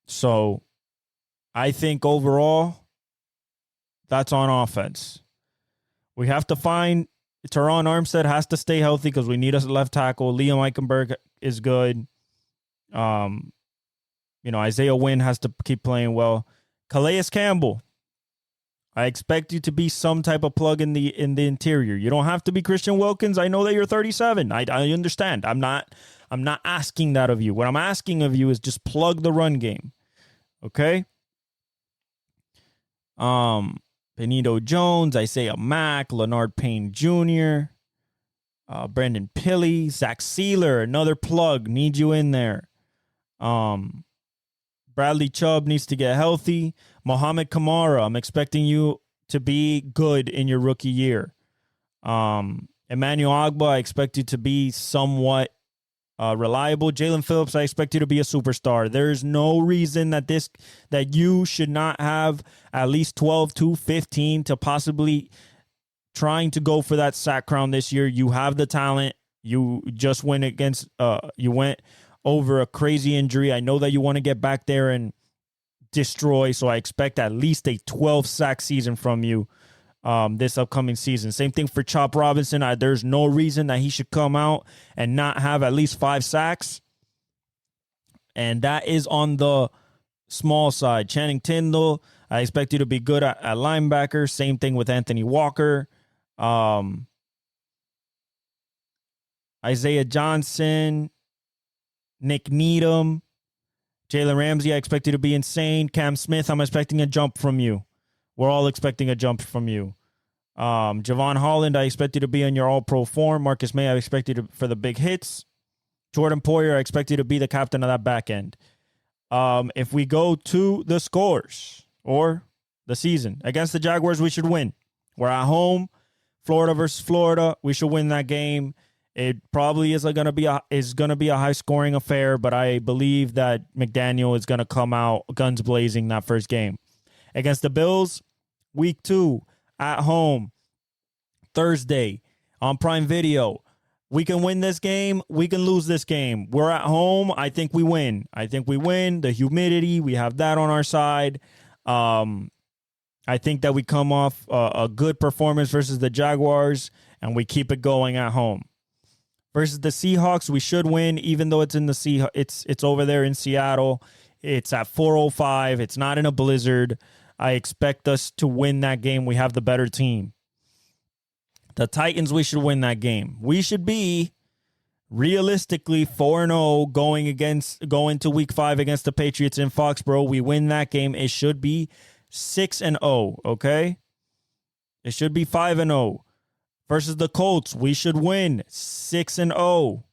So I think overall that's on offense. We have to find Teron Armstead has to stay healthy because we need a left tackle. Liam Eichenberg is good. Isaiah Wynn has to keep playing well. Calais Campbell, I expect you to be some type of plug in the interior. You don't have to be Christian Wilkins. I know that you're 37. I understand. I'm not asking that of you. What I'm asking of you is just plug the run game. Okay? Benito Jones, Isaiah Mack, Leonard Payne Jr., Brandon Pilley, Zach Sealer, another plug. Need you in there. Bradley Chubb needs to get healthy. Mohamed Kamara, I'm expecting you to be good in your rookie year. Emmanuel Agba, I expect you to be somewhat reliable. Jalen Phillips, I expect you to be a superstar. There's no reason that you should not have at least 12 to 15 to possibly trying to go for that sack crown this year. You have the talent. You just went over a crazy injury. I know that you want to get back there and destroy, so I expect at least a 12 sack season from you this upcoming season. Same thing for Chop Robinson. There's no reason that he should come out and not have at least 5 sacks. And that is on the small side. Channing Tindall, I expect you to be good at linebacker. Same thing with Anthony Walker. Isaiah Johnson, Nick Needham, Jalen Ramsey, I expect you to be insane. Cam Smith, I'm expecting a jump from you. We're all expecting a jump from you. Javon Holland, I expect you to be on your all-pro form. Marcus May, I expect you for the big hits. Jordan Poyer, I expect you to be the captain of that back end. If we go to the scores or the season, against the Jaguars, we should win. We're at home. Florida versus Florida, we should win that game. It probably is going to be a high-scoring affair, but I believe that McDaniel is going to come out guns blazing that first game. Against the Bills, week 2, at home, Thursday, on Prime Video. We can win this game. We can lose this game. We're at home. I think we win. The humidity, we have that on our side. I think that we come off a good performance versus the Jaguars, and we keep it going at home. Versus the Seahawks, we should win, even though it's in the it's over there in Seattle. It's at 4:05. It's not in a blizzard. I expect us to win that game. We have the better team. The Titans, we should win that game. We should be realistically 4-0 going to week 5 against the Patriots in Foxborough. We win that game. It should be 6-0, okay? It should be 5-0. Versus the Colts, we should win 6-0.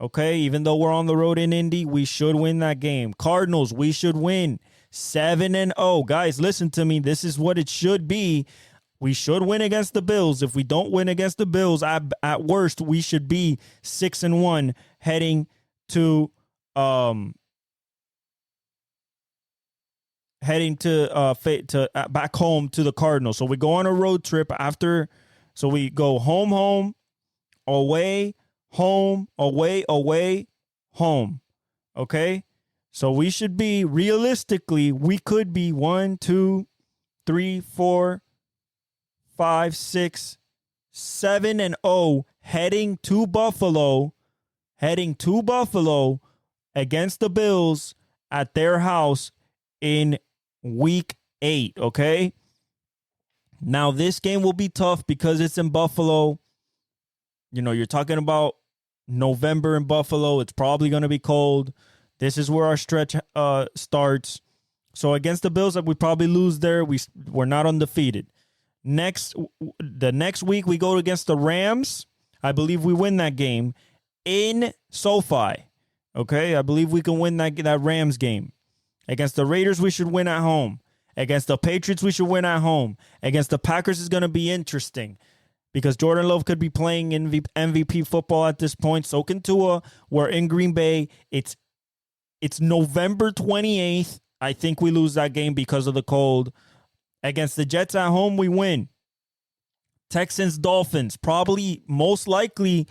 Okay, even though we're on the road in Indy, we should win that game. Cardinals, we should win 7-0. Guys, listen to me. This is what it should be. We should win against the Bills. If we don't win against the Bills, at worst, we should be 6-1 heading to back home to the Cardinals. So we go on a road trip after. So we go home, away, home, away, home. Okay? So we should be, realistically, we could be 1, 2, 3, 4, 5, 6, 7-0 heading to Buffalo against the Bills at their house in week 8, okay? Now, this game will be tough because it's in Buffalo. You know, you're talking about November in Buffalo. It's probably going to be cold. This is where our stretch starts. So against the Bills, we probably lose there. We're not undefeated. The next week we go against the Rams. I believe we win that game in SoFi. Okay, I believe we can win that Rams game. Against the Raiders, we should win at home. Against the Patriots, we should win at home. Against the Packers is going to be interesting because Jordan Love could be playing MVP football at this point. So can Tua. We're in Green Bay. It's November 28th. I think we lose that game because of the cold. Against the Jets at home, we win. Texans, Dolphins, probably most likely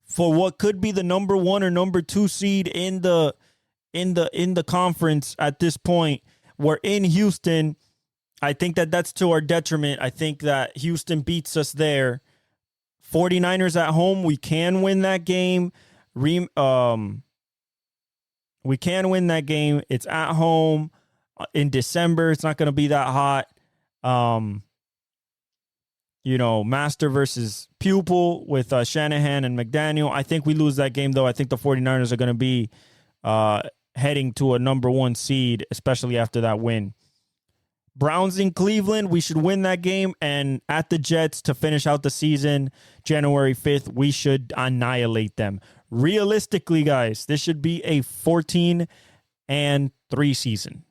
for what could be the number 1 or number 2 seed in the conference at this point. We're in Houston. I think that's to our detriment. I think that Houston beats us there. 49ers at home, we can win that game. We can win that game. It's at home in December. It's not going to be that hot. Master versus pupil with Shanahan and McDaniel. I think we lose that game, though. I think the 49ers are going to be heading to a number 1 seed, especially after that win. Browns in Cleveland, we should win that game. And at the Jets to finish out the season, January 5th, we should annihilate them. Realistically, guys, this should be a 14-3 season.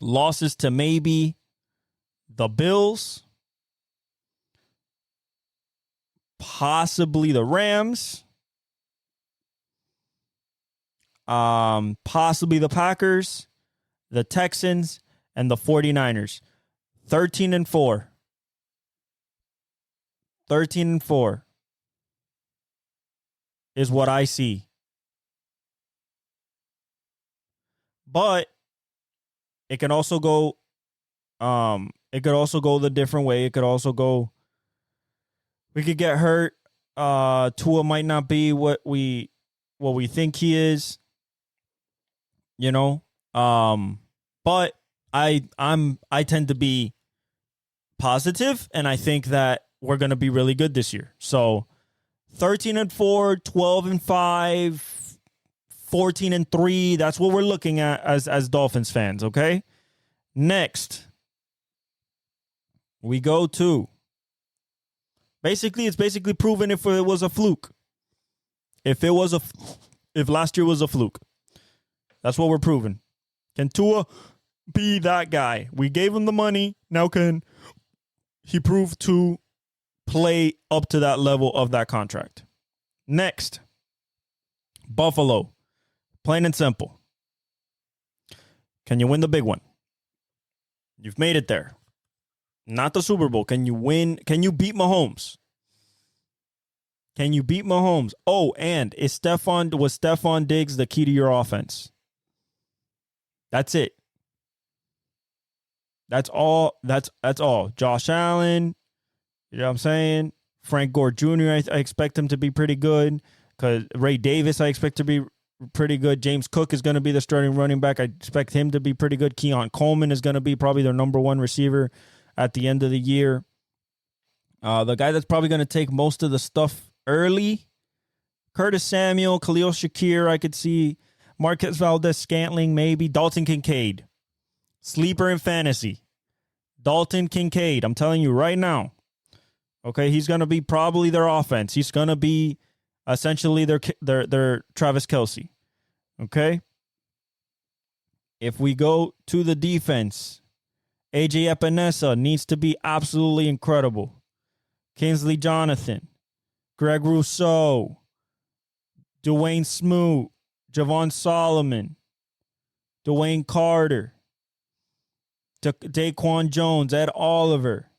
Losses to maybe the Bills, possibly the Rams, possibly the Packers, the Texans, and the 49ers. 13-4. 13-4 is what I see. But it can also go the different way. It could also go, we could get hurt. Tua might not be what we think he is. But I tend to be positive, and I think that we're going to be really good this year. So 13-4, 12-5, 14-3. That's what we're looking at as Dolphins fans. Okay. Next, we go to it's basically proven if it was a fluke. If last year was a fluke, that's what we're proving. Can Tua be that guy? We gave him the money. Now can he prove to play up to that level of that contract? Next, Buffalo. Plain and simple. Can you win the big one? You've made it there. Not the Super Bowl. Can you win? Can you beat Mahomes? Can you beat Mahomes? Oh, and was Stephon Diggs the key to your offense? That's it. That's all. That's all. Josh Allen, you know what I'm saying? Frank Gore Jr., I expect him to be pretty good. Because Ray Davis, I expect to be pretty good. James Cook is going to be the starting running back. I expect him to be pretty good. Keon Coleman is going to be probably their number 1 receiver at the end of the year. The guy that's probably going to take most of the stuff early, Curtis Samuel, Khalil Shakir, I could see. Marquez Valdez-Scantling, maybe. Dalton Kincaid. Sleeper in fantasy. Dalton Kincaid. I'm telling you right now. Okay, he's going to be probably their offense. He's going to be essentially their Travis Kelce. Okay? If we go to the defense, AJ Epinesa needs to be absolutely incredible. Kingsley Jonathan, Greg Rousseau, Dwayne Smoot, Javon Solomon, Dwayne Carter, Daquan Jones, Ed Oliver,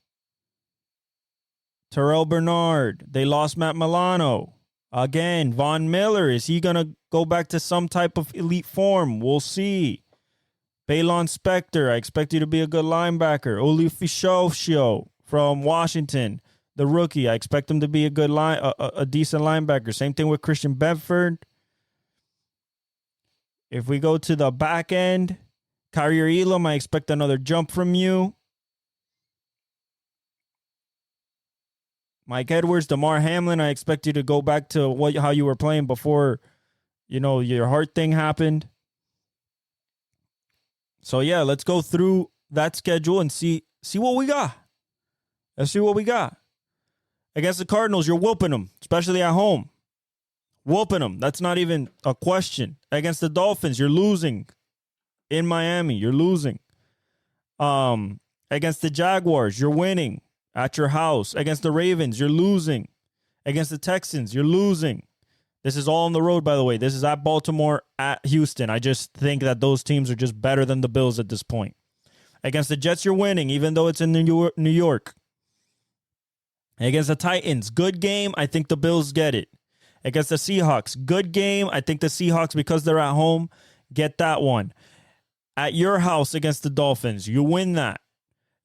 Terrell Bernard. They lost Matt Milano. Again, Von Miller, is he going to go back to some type of elite form? We'll see. Baylon Spector, I expect you to be a good linebacker. Olufisho from Washington, the rookie. I expect him to be a decent linebacker. Same thing with Christian Bedford. If we go to the back end, Kyrie Elam, I expect another jump from you. Mike Edwards, DeMar Hamlin, I expect you to go back to how you were playing before, your heart thing happened. So yeah, let's go through that schedule and see what we got. Let's see what we got. Against the Cardinals, you're whooping them, especially at home. Whooping them. That's not even a question. Against the Dolphins, you're losing. In Miami, you're losing. Against the Jaguars, you're winning at your house. Against the Ravens, you're losing. Against the Texans, you're losing. This is all on the road, by the way. This is at Baltimore, at Houston. I just think that those teams are just better than the Bills at this point. Against the Jets, you're winning, even though it's in New York. Against the Titans, good game. I think the Bills get it. Against the Seahawks, good game. I think the Seahawks, because they're at home, get that one. At your house against the Dolphins, you win that.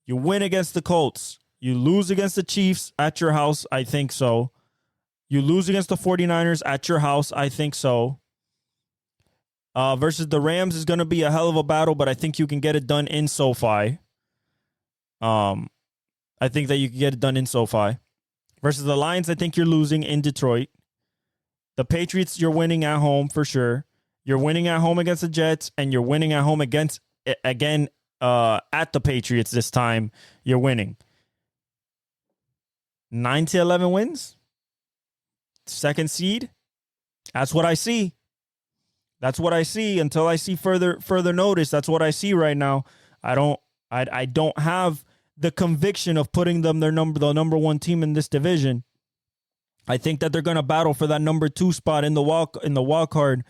You win against the Colts. You lose against the Chiefs at your house. I think so. You lose against the 49ers at your house. I think so. Versus the Rams is going to be a hell of a battle, but I think you can get it done in SoFi. I think that you can get it done in SoFi. Versus the Lions, I think you're losing in Detroit. The Patriots, you're winning at home for sure. You're winning at home against the Jets, and you're winning at home at the Patriots this time. You're winning. 9 to 11 wins. Second seed. That's what I see. That's what I see until I see further notice. That's what I see right now. I don't have the conviction of putting them the number one team in this division. I think that they're going to battle for that number 2 spot in the wild card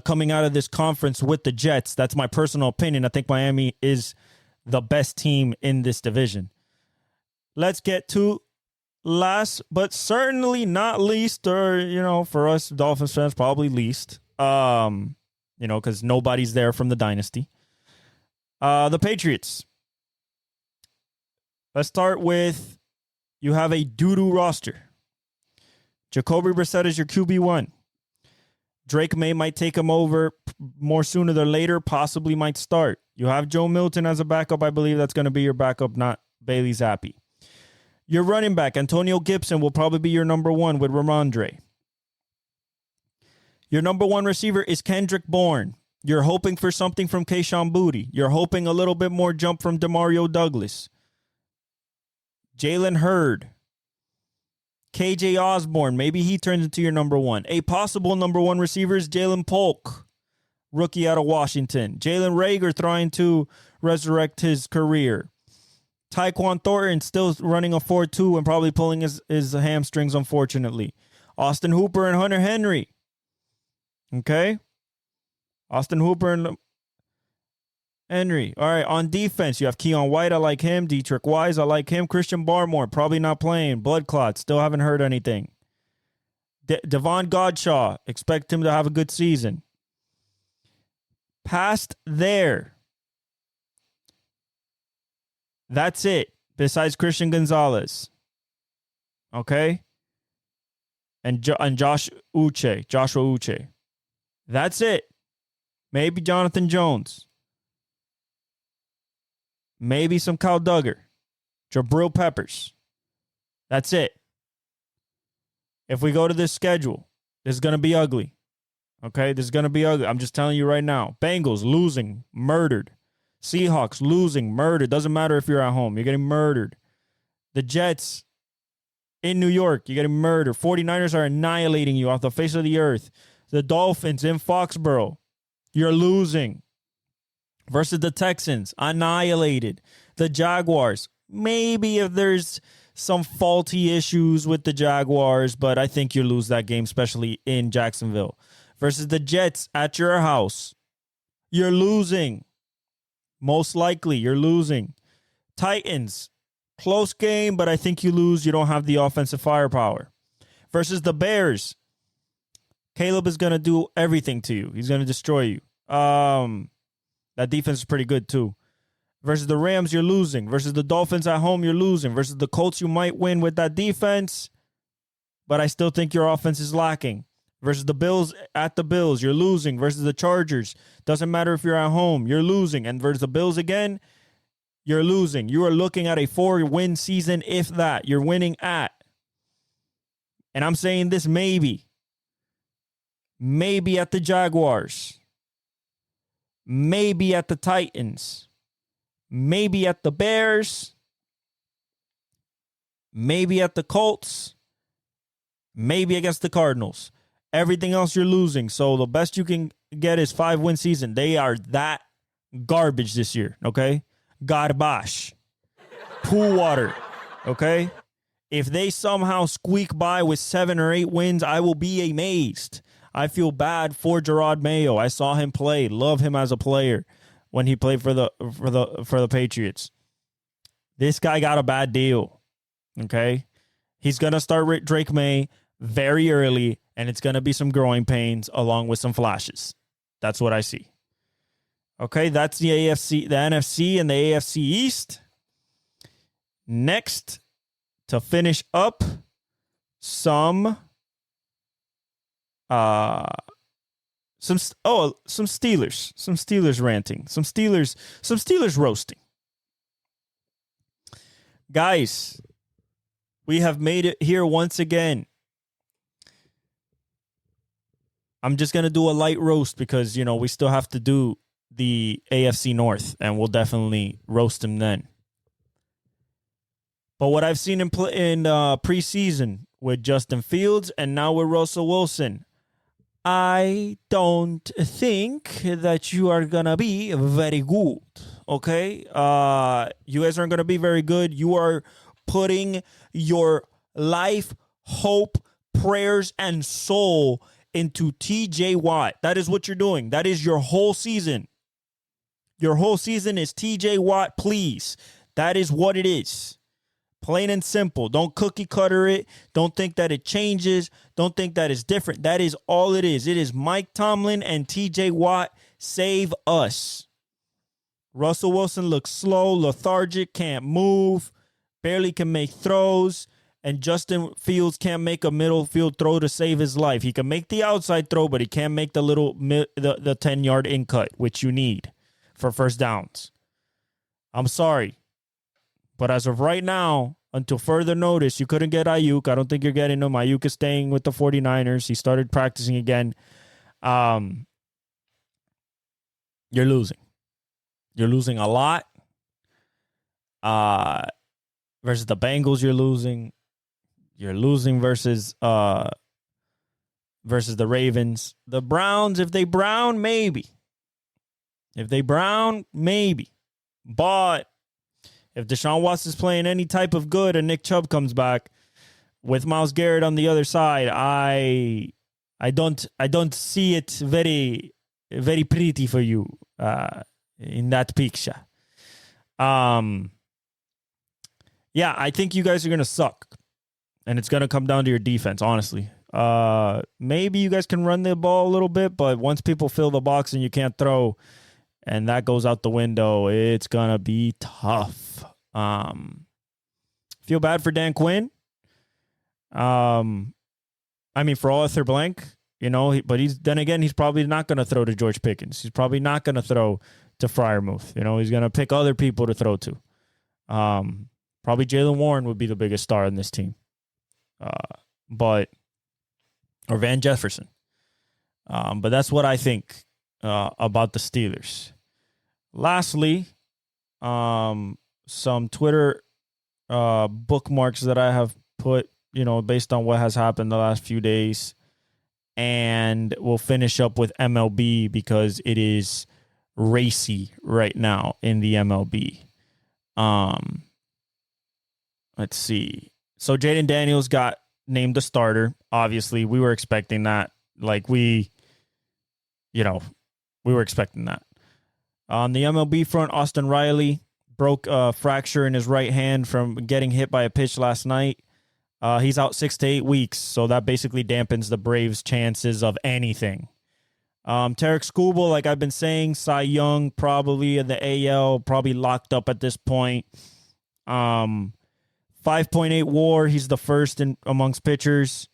coming out of this conference with the Jets. That's my personal opinion. I think Miami is the best team in this division. Let's get to last, but certainly not least, or, for us Dolphins fans, probably least, because nobody's there from the dynasty. The Patriots. Let's start with, you have a doo-doo roster. Jacoby Brissett is your QB1. Drake May might take him over more sooner than later, possibly might start. You have Joe Milton as a backup. I believe that's going to be your backup, not Bailey Zappi. Your running back, Antonio Gibson, will probably be your number 1 with Ramondre. Your number 1 receiver is Kendrick Bourne. You're hoping for something from Kayshon Boutte. You're hoping a little bit more jump from Demario Douglas. Jalen Hurd. KJ Osborne, maybe he turns into your number 1. A possible number 1 receiver is Jalen Polk, rookie out of Washington. Jalen Reagor trying to resurrect his career. Tyquan Thornton still running a 4.2 and probably pulling his hamstrings, unfortunately. Austin Hooper and Hunter Henry. Okay? Austin Hooper and Henry. All right, on defense, you have Keon White. I like him. Dietrich Wise, I like him. Christian Barmore, probably not playing. Blood clots, still haven't heard anything. Devon Godshaw, expect him to have a good season. Past there. That's it, besides Christian Gonzalez. Okay? And Joshua Uche. That's it. Maybe Jonathan Jones. Maybe some Kyle Duggar. Jabril Peppers. That's it. If we go to this schedule, this is going to be ugly. Okay? This is going to be ugly. I'm just telling you right now. Bengals losing, murdered. Seahawks losing, murdered. Doesn't matter if you're at home. You're getting murdered. The Jets in New York, you're getting murdered. 49ers are annihilating you off the face of the earth. The Dolphins in Foxborough, you're losing. Versus the Texans, annihilated. The Jaguars, maybe if there's some faulty issues with the Jaguars, but I think you lose that game, especially in Jacksonville. Versus the Jets at your house, you're losing. Most likely, you're losing. Titans, close game, but I think you lose. You don't have the offensive firepower. Versus the Bears, Caleb is going to do everything to you. He's going to destroy you. That defense is pretty good, too. Versus the Rams, you're losing. Versus the Dolphins at home, you're losing. Versus the Colts, you might win with that defense, but I still think your offense is lacking. Versus the Bills at the Bills, you're losing. Versus the Chargers, doesn't matter if you're at home, you're losing. And versus the Bills again, you're losing. You are looking at a 4-win season, if that. You're winning at. And I'm saying this maybe. Maybe at the Jaguars. Maybe at the Titans. Maybe at the Bears. maybe at the Colts, maybe against the Cardinals. Everything else you're losing. So the best you can get is 5-win season. They are that garbage this year, okay? Garbage. Pool water, okay? If they somehow squeak by with 7 or 8 wins, I will be amazed. I feel bad for Gerard Mayo. I saw him play. Love him as a player when he played for the Patriots. This guy got a bad deal, okay? He's going to start with Drake May very early, and it's going to be some growing pains along with some flashes. That's what I see. Okay, that's the AFC, the NFC, and the AFC East. Next, to finish up, some Steelers ranting, some Steelers roasting. Guys, we have made it here once again. I'm just going to do a light roast because, you know, we still have to do the AFC North, and we'll definitely roast him then. But what I've seen in preseason with Justin Fields and now with Russell Wilson, I don't think that you are going to be very good, okay? You guys aren't going to be very good. You are putting your life, hope, prayers, and soul into TJ Watt. That is what you're doing. That is your whole season. Your whole season is TJ Watt, please. That is what it is. Plain and simple. Don't cookie cutter it. Don't think that it changes. Don't think that it's different. That is all it is. It is Mike Tomlin and TJ Watt. Save us. Russell Wilson looks slow, lethargic, can't move, barely can make throws, and Justin Fields can't make a middle field throw to save his life. He can make the outside throw, but he can't make the 10-yard in cut, which you need for first downs. I'm sorry. But as of right now, until further notice, you couldn't get Ayuk. I don't think you're getting him. Ayuk is staying with the 49ers. He started practicing again. You're losing. You're losing a lot. Versus the Bengals, you're losing. You're losing versus the Ravens. The Browns, if they brown, maybe. If they brown, maybe. But if Deshaun Watson's playing any type of good and Nick Chubb comes back with Myles Garrett on the other side, I don't see it very, very pretty for you in that picture. Yeah, I think you guys are gonna suck, and it's gonna come down to your defense. Honestly, maybe you guys can run the ball a little bit, but once people fill the box and you can't throw, and that goes out the window, it's gonna be tough. Feel bad for Dan Quinn. I mean, for Arthur Blank, you know, but he's probably not going to throw to George Pickens. He's probably not going to throw to Freiermuth. You know, he's going to pick other people to throw to. Probably Jaylen Warren would be the biggest star in this team. Or Van Jefferson. But that's what I think about the Steelers. Lastly, some Twitter bookmarks that I have put, you know, based on what has happened the last few days. And we'll finish up with MLB because it is racy right now in the MLB. Let's see. So Jaden Daniels got named the starter. Obviously, we were expecting that. We were expecting that. On the MLB front, Austin Riley broke a fracture in his right hand from getting hit by a pitch last night. He's out 6 to 8 weeks, so that basically dampens the Braves' chances of anything. Tarek Skubal, like I've been saying, Cy Young probably in the AL, probably locked up at this point. 5.8 WAR, he's the first amongst pitchers.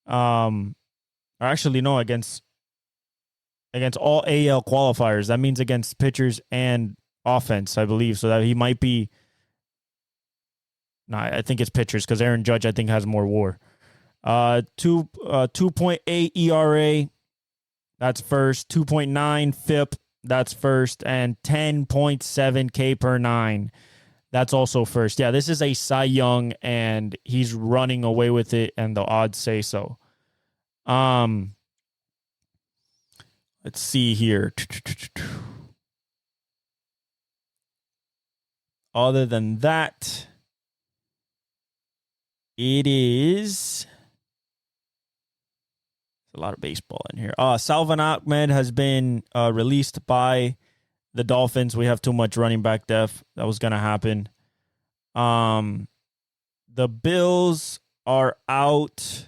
Actually, no, against all AL qualifiers. That means against pitchers and offense, I believe. So that he might be. No, I think it's pitchers because Aaron Judge, I think, has more WAR. 2.8 ERA, that's first. 2.9 FIP, that's first. And 10.7 K per 9, That's also first. Yeah, this is a Cy Young, and he's running away with it, and the odds say so. Let's see here. Other than that, it is a lot of baseball in here. Salvon Ahmed has been released by the Dolphins. We have too much running back depth. That was going to happen. The Bills are out.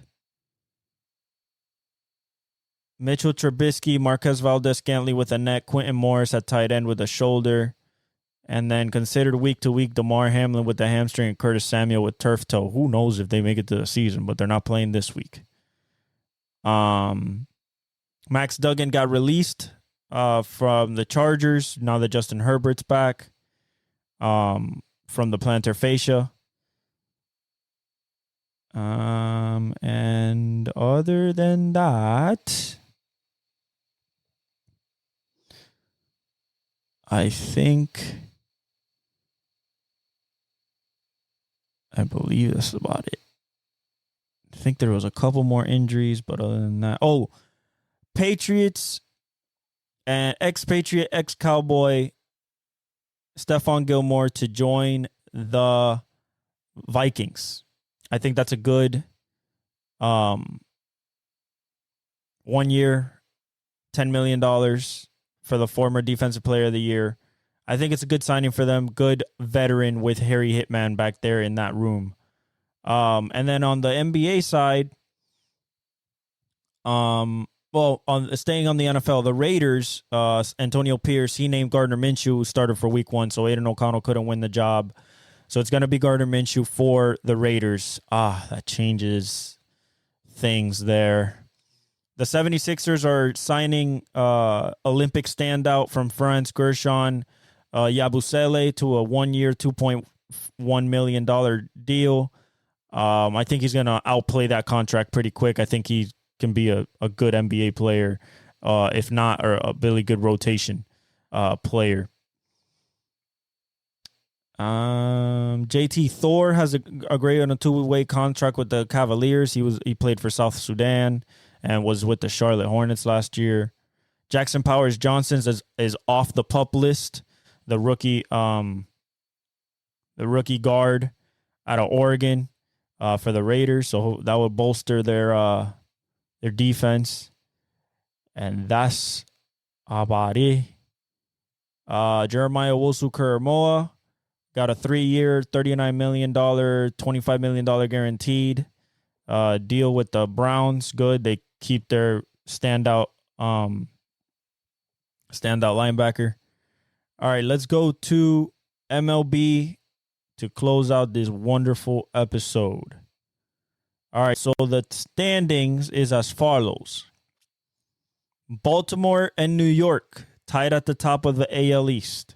Mitchell Trubisky, Marquez Valdez-Scantling with a neck, Quentin Morris at tight end with a shoulder, and then considered week to week DeMar Hamlin with the hamstring and Curtis Samuel with turf toe. Who knows if they make it to the season, but they're not playing this week. Max Duggan got released from the Chargers now that Justin Herbert's back from the plantar fascia. And other than that, I believe that's about it. I think there was a couple more injuries, but other than that, Patriots and ex-Patriot, ex-Cowboy Stephon Gilmore to join the Vikings. I think that's a good 1 year, $10 million for the former Defensive Player of the Year. I think it's a good signing for them. Good veteran with Harry Hitman back there in that room. And then on the NBA side, staying on the NFL, the Raiders, Antonio Pierce, he named Gardner Minshew, who started for week 1, so Aiden O'Connell couldn't win the job. So it's going to be Gardner Minshew for the Raiders. That changes things there. The 76ers are signing Olympic standout from France, Gershon Yabusele, to a 1 year, $2.1 million deal. I think he's going to outplay that contract pretty quick. I think he can be a good NBA player, if not, or a really good rotation player. JT Thor has agreed on a 2-way contract with the Cavaliers. He played for South Sudan and was with the Charlotte Hornets last year. Jackson Powers Johnson is off the PUP list. The rookie guard out of Oregon for the Raiders. So that would bolster their defense. And that's about it. Jeremiah Owusu-Koramoah got a 3-year, $39 million, $25 million guaranteed deal with the Browns. Good. They keep their standout linebacker. All right, let's go to MLB to close out this wonderful episode. All right, so the standings is as follows. Baltimore and New York tied at the top of the AL East.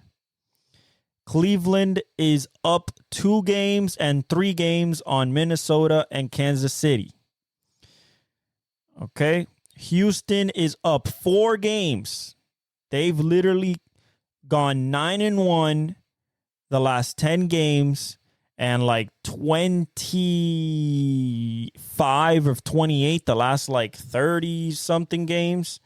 Cleveland is up 2 games and 3 games on Minnesota and Kansas City. Okay. Houston is up 4 games. They've literally gone 9-1 the last 10 games and like 25 of 28 the last like 30 something games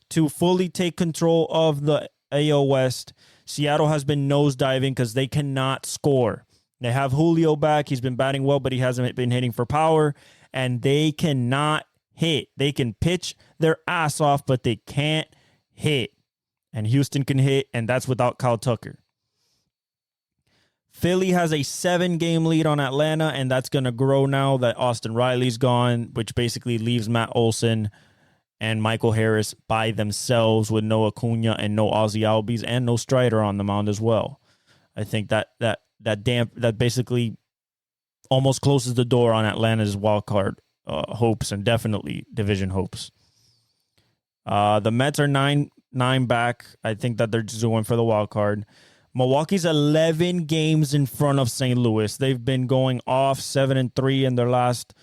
to fully take control of the AL West. Seattle has been nosediving because they cannot score. They have Julio back. He's been batting well, but he hasn't been hitting for power. And they cannot hit. They can pitch their ass off, but they can't hit. And Houston can hit, and that's without Kyle Tucker. Philly has a 7-game lead on Atlanta, and that's going to grow now that Austin Riley's gone, which basically leaves Matt Olson and Michael Harris by themselves with no Acuna and no Ozzy Albies and no Strider on the mound as well. I think that basically almost closes the door on Atlanta's wild card hopes and definitely division hopes. The Mets are 9 back. I think that they're just going for the wild card. Milwaukee's 11 games in front of St. Louis. They've been going off 7-3 in their last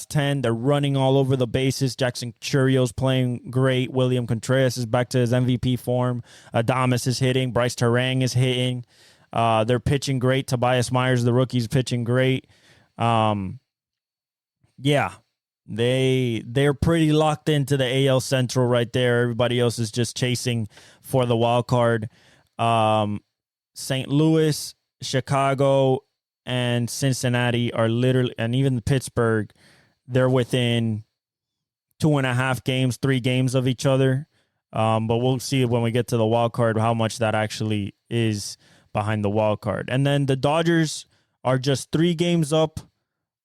10. They're running all over the bases. Jackson Churrio's playing great. William Contreras is back to his MVP form. Adames is hitting. Bryce Terang is hitting. They're pitching great. Tobias Myers, the rookie's pitching great. Um, yeah, they're pretty locked into the AL Central right there. Everybody else is just chasing for the wild card. St. Louis, Chicago, and Cincinnati are literally, and even Pittsburgh, they're within 2.5 games, 3 games of each other. But we'll see when we get to the wild card how much that actually is behind the wild card. And then the Dodgers are just 3 games up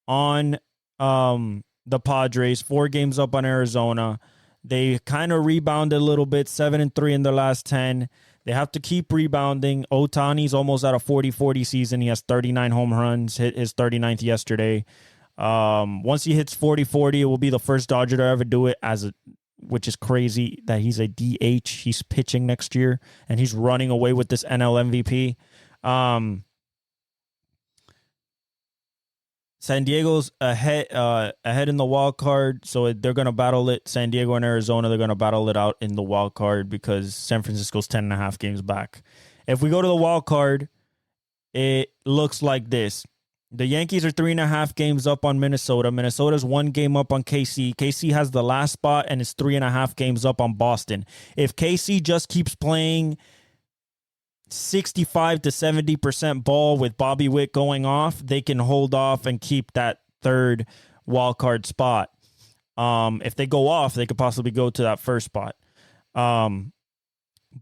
on the Padres, 4 games up on Arizona. They kind of rebounded a little bit, 7-3 in their last 10. They have to keep rebounding. Ohtani's almost at a 40-40 season. He has 39 home runs, hit his 39th yesterday. Once he hits 40-40, it will be the first Dodger to ever do it, which is crazy that he's a DH. He's pitching next year, and he's running away with this NL MVP. San Diego's ahead in the wild card, so they're going to battle it. San Diego and Arizona, they're going to battle it out in the wild card because San Francisco's 10.5 games back. If we go to the wild card, it looks like this. The Yankees are 3.5 games up on Minnesota. Minnesota's 1 game up on KC. KC has the last spot and is 3.5 games up on Boston. If KC just keeps playing 65 to 70% ball with Bobby Witt going off, they can hold off and keep that third wild card spot. If they go off, they could possibly go to that first spot.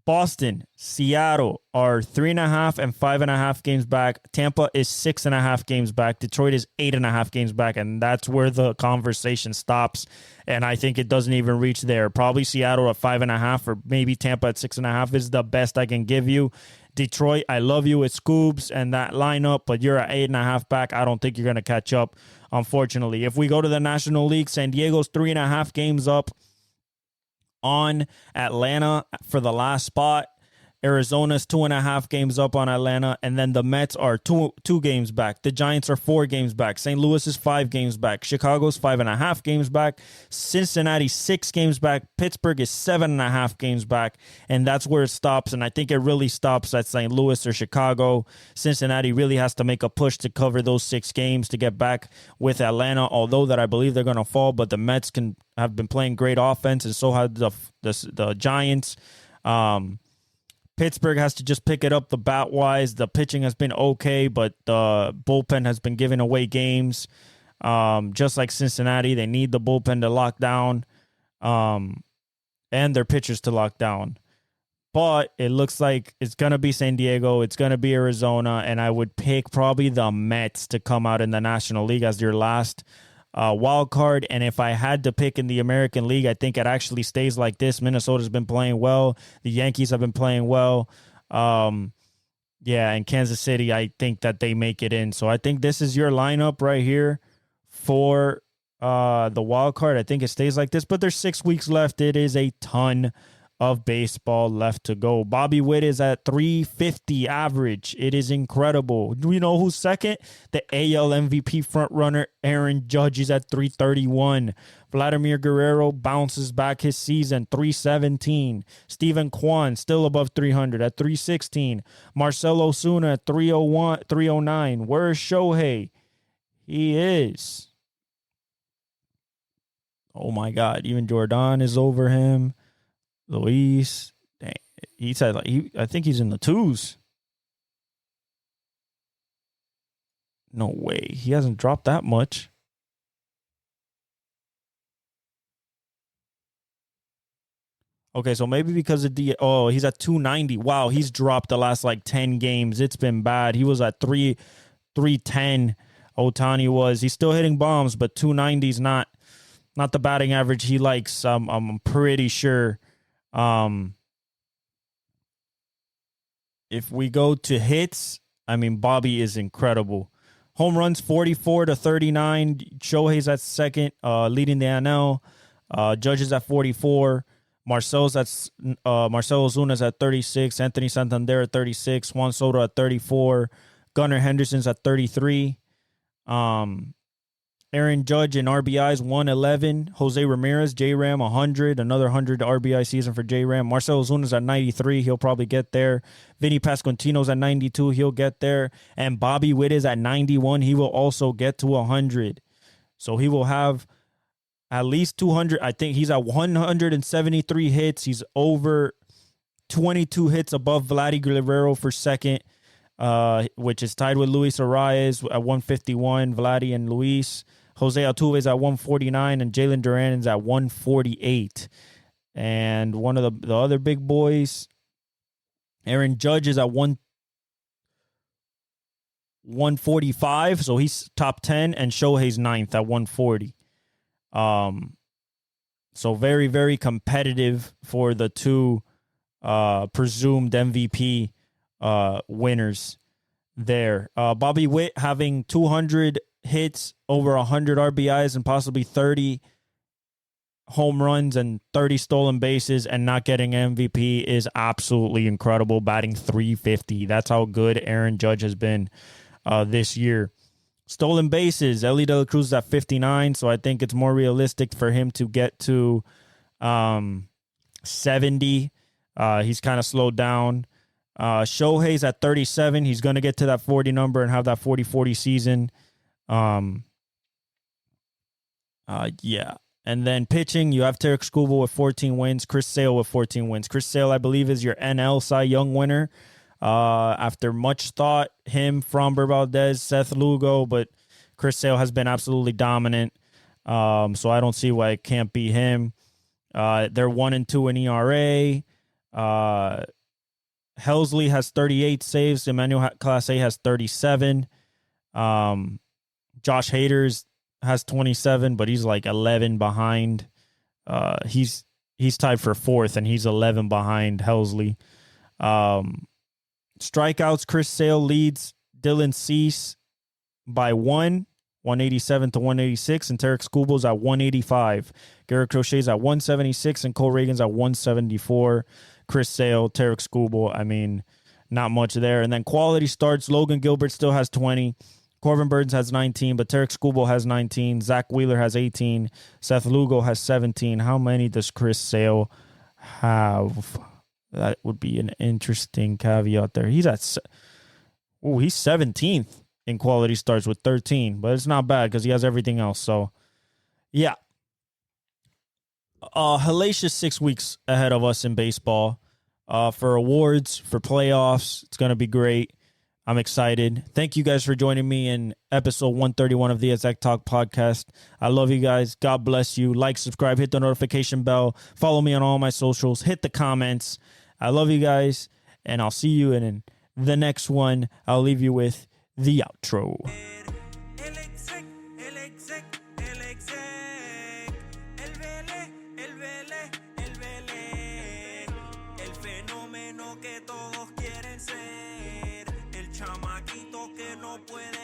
Boston, Seattle are 3.5 and 5.5 games back. Tampa is 6.5 games back. Detroit is 8.5 games back, and that's where the conversation stops. And I think it doesn't even reach there. Probably Seattle at 5.5, or maybe Tampa at 6.5 is the best I can give you. Detroit, I love you with Scoobs and that lineup, but you're at 8.5 back. I don't think you're going to catch up, unfortunately. If we go to the National League, San Diego's 3.5 games up on Atlanta for the last spot. Arizona's 2.5 games up on Atlanta, and then the Mets are two games back. The Giants are 4 games back. St. Louis is 5 games back. Chicago's 5.5 games back. Cincinnati 6 games back. Pittsburgh is 7.5 games back, and that's where it stops. And I think it really stops at St. Louis or Chicago. Cincinnati really has to make a push to cover those 6 games to get back with Atlanta. Although that I believe they're going to fall, but the Mets have been playing great offense, and so have the Giants. Pittsburgh has to just pick it up the bat-wise. The pitching has been okay, but the bullpen has been giving away games. Just like Cincinnati, they need the bullpen to lock down and their pitchers to lock down. But it looks like it's going to be San Diego, it's going to be Arizona, and I would pick probably the Mets to come out in the National League as your last wild card. And if I had to pick in the American League, I think it actually stays like this. Minnesota's been playing well. The Yankees have been playing well. And Kansas City, I think that they make it in. So I think this is your lineup right here for the wild card. I think it stays like this, but there's 6 weeks left. It is a ton of baseball left to go. Bobby Witt is at 350 average. It is incredible. Do you know who's second? The AL MVP frontrunner Aaron Judge is at 331. Vladimir Guerrero bounces back his season, 317. Steven Kwan still above 300 at 316. Marcell Ozuna at 301, 309. Where's Shohei? He is. Oh my God. Even Jordan is over him. Luis, dang, he said I think he's in the 2s. No way, he hasn't dropped that much. Okay, so maybe because of he's at 290. Wow, he's dropped the last 10 games. It's been bad. He was at 310. Ohtani was. He's still hitting bombs, but 290 is not the batting average he likes. I'm pretty sure. If we go to hits, I mean, Bobby is incredible. Home runs 44 to 39. Shohei's at second, leading the NL. Judge is at 44. Marcell Ozuna's at 36. Anthony Santander at 36. Juan Soto at 34. Gunnar Henderson's at 33. Aaron Judge in RBIs, 111. Jose Ramirez, J-Ram, 100. Another 100 RBI season for J-Ram. Marcelo Zuna's at 93. He'll probably get there. Vinny Pasquantino's at 92. He'll get there. And Bobby Witt is at 91. He will also get to 100. So he will have at least 200. I think he's at 173 hits. He's over 22 hits above Vladdy Guerrero for second, which is tied with Luis Arias at 151. Vladdy and Luis. Jose Altuve is at 149, and Jalen Duran is at 148. And one of the other big boys, Aaron Judge, is at 145, so he's top 10, and Shohei's ninth at 140. So very, very competitive for the two presumed MVP winners there. Bobby Witt having 200 hits, over 100 RBIs, and possibly 30 home runs and 30 stolen bases and not getting MVP is absolutely incredible. Batting .350. That's how good Aaron Judge has been this year. Stolen bases, Ellie De La Cruz is at 59, so I think it's more realistic for him to get to 70. He's kind of slowed down. Shohei's at 37. He's going to get to that 40 number and have that 40-40 season. Yeah. And then pitching, you have Tarik Skubal with 14 wins, Chris Sale with 14 wins. Chris Sale, I believe, is your NL Cy Young winner. After much thought, him, Framber Valdez, Seth Lugo, but Chris Sale has been absolutely dominant. So I don't see why it can't be him. They're 1-2 in ERA. Helsley has 38 saves. Emmanuel Clase has 37. Josh Hader has 27, but he's like 11 behind. He's tied for fourth, and he's 11 behind Helsley. Strikeouts, Chris Sale leads Dylan Cease by 187 to 186, and Tarik Skubal's at 185. Garrett Crochet's at 176, and Cole Reagan's at 174. Chris Sale, Tarik Skubal, I mean, not much there. And then quality starts, Logan Gilbert still has 20. Corbin Burns has 19, but Tarik Skubal has 19. Zach Wheeler has 18. Seth Lugo has 17. How many does Chris Sale have? That would be an interesting caveat there. He's 17th in quality starts with 13, but it's not bad because he has everything else. So, yeah. Hellacious 6 weeks ahead of us in baseball for awards, for playoffs. It's going to be great. I'm excited. Thank you guys for joining me in episode 131 of the Azek Talk podcast. I love you guys. God bless you. Like, subscribe, hit the notification bell. Follow me on all my socials. Hit the comments. I love you guys, and I'll see you in the next one. I'll leave you with the outro. Que todos quieren ser el chamaquito que no puede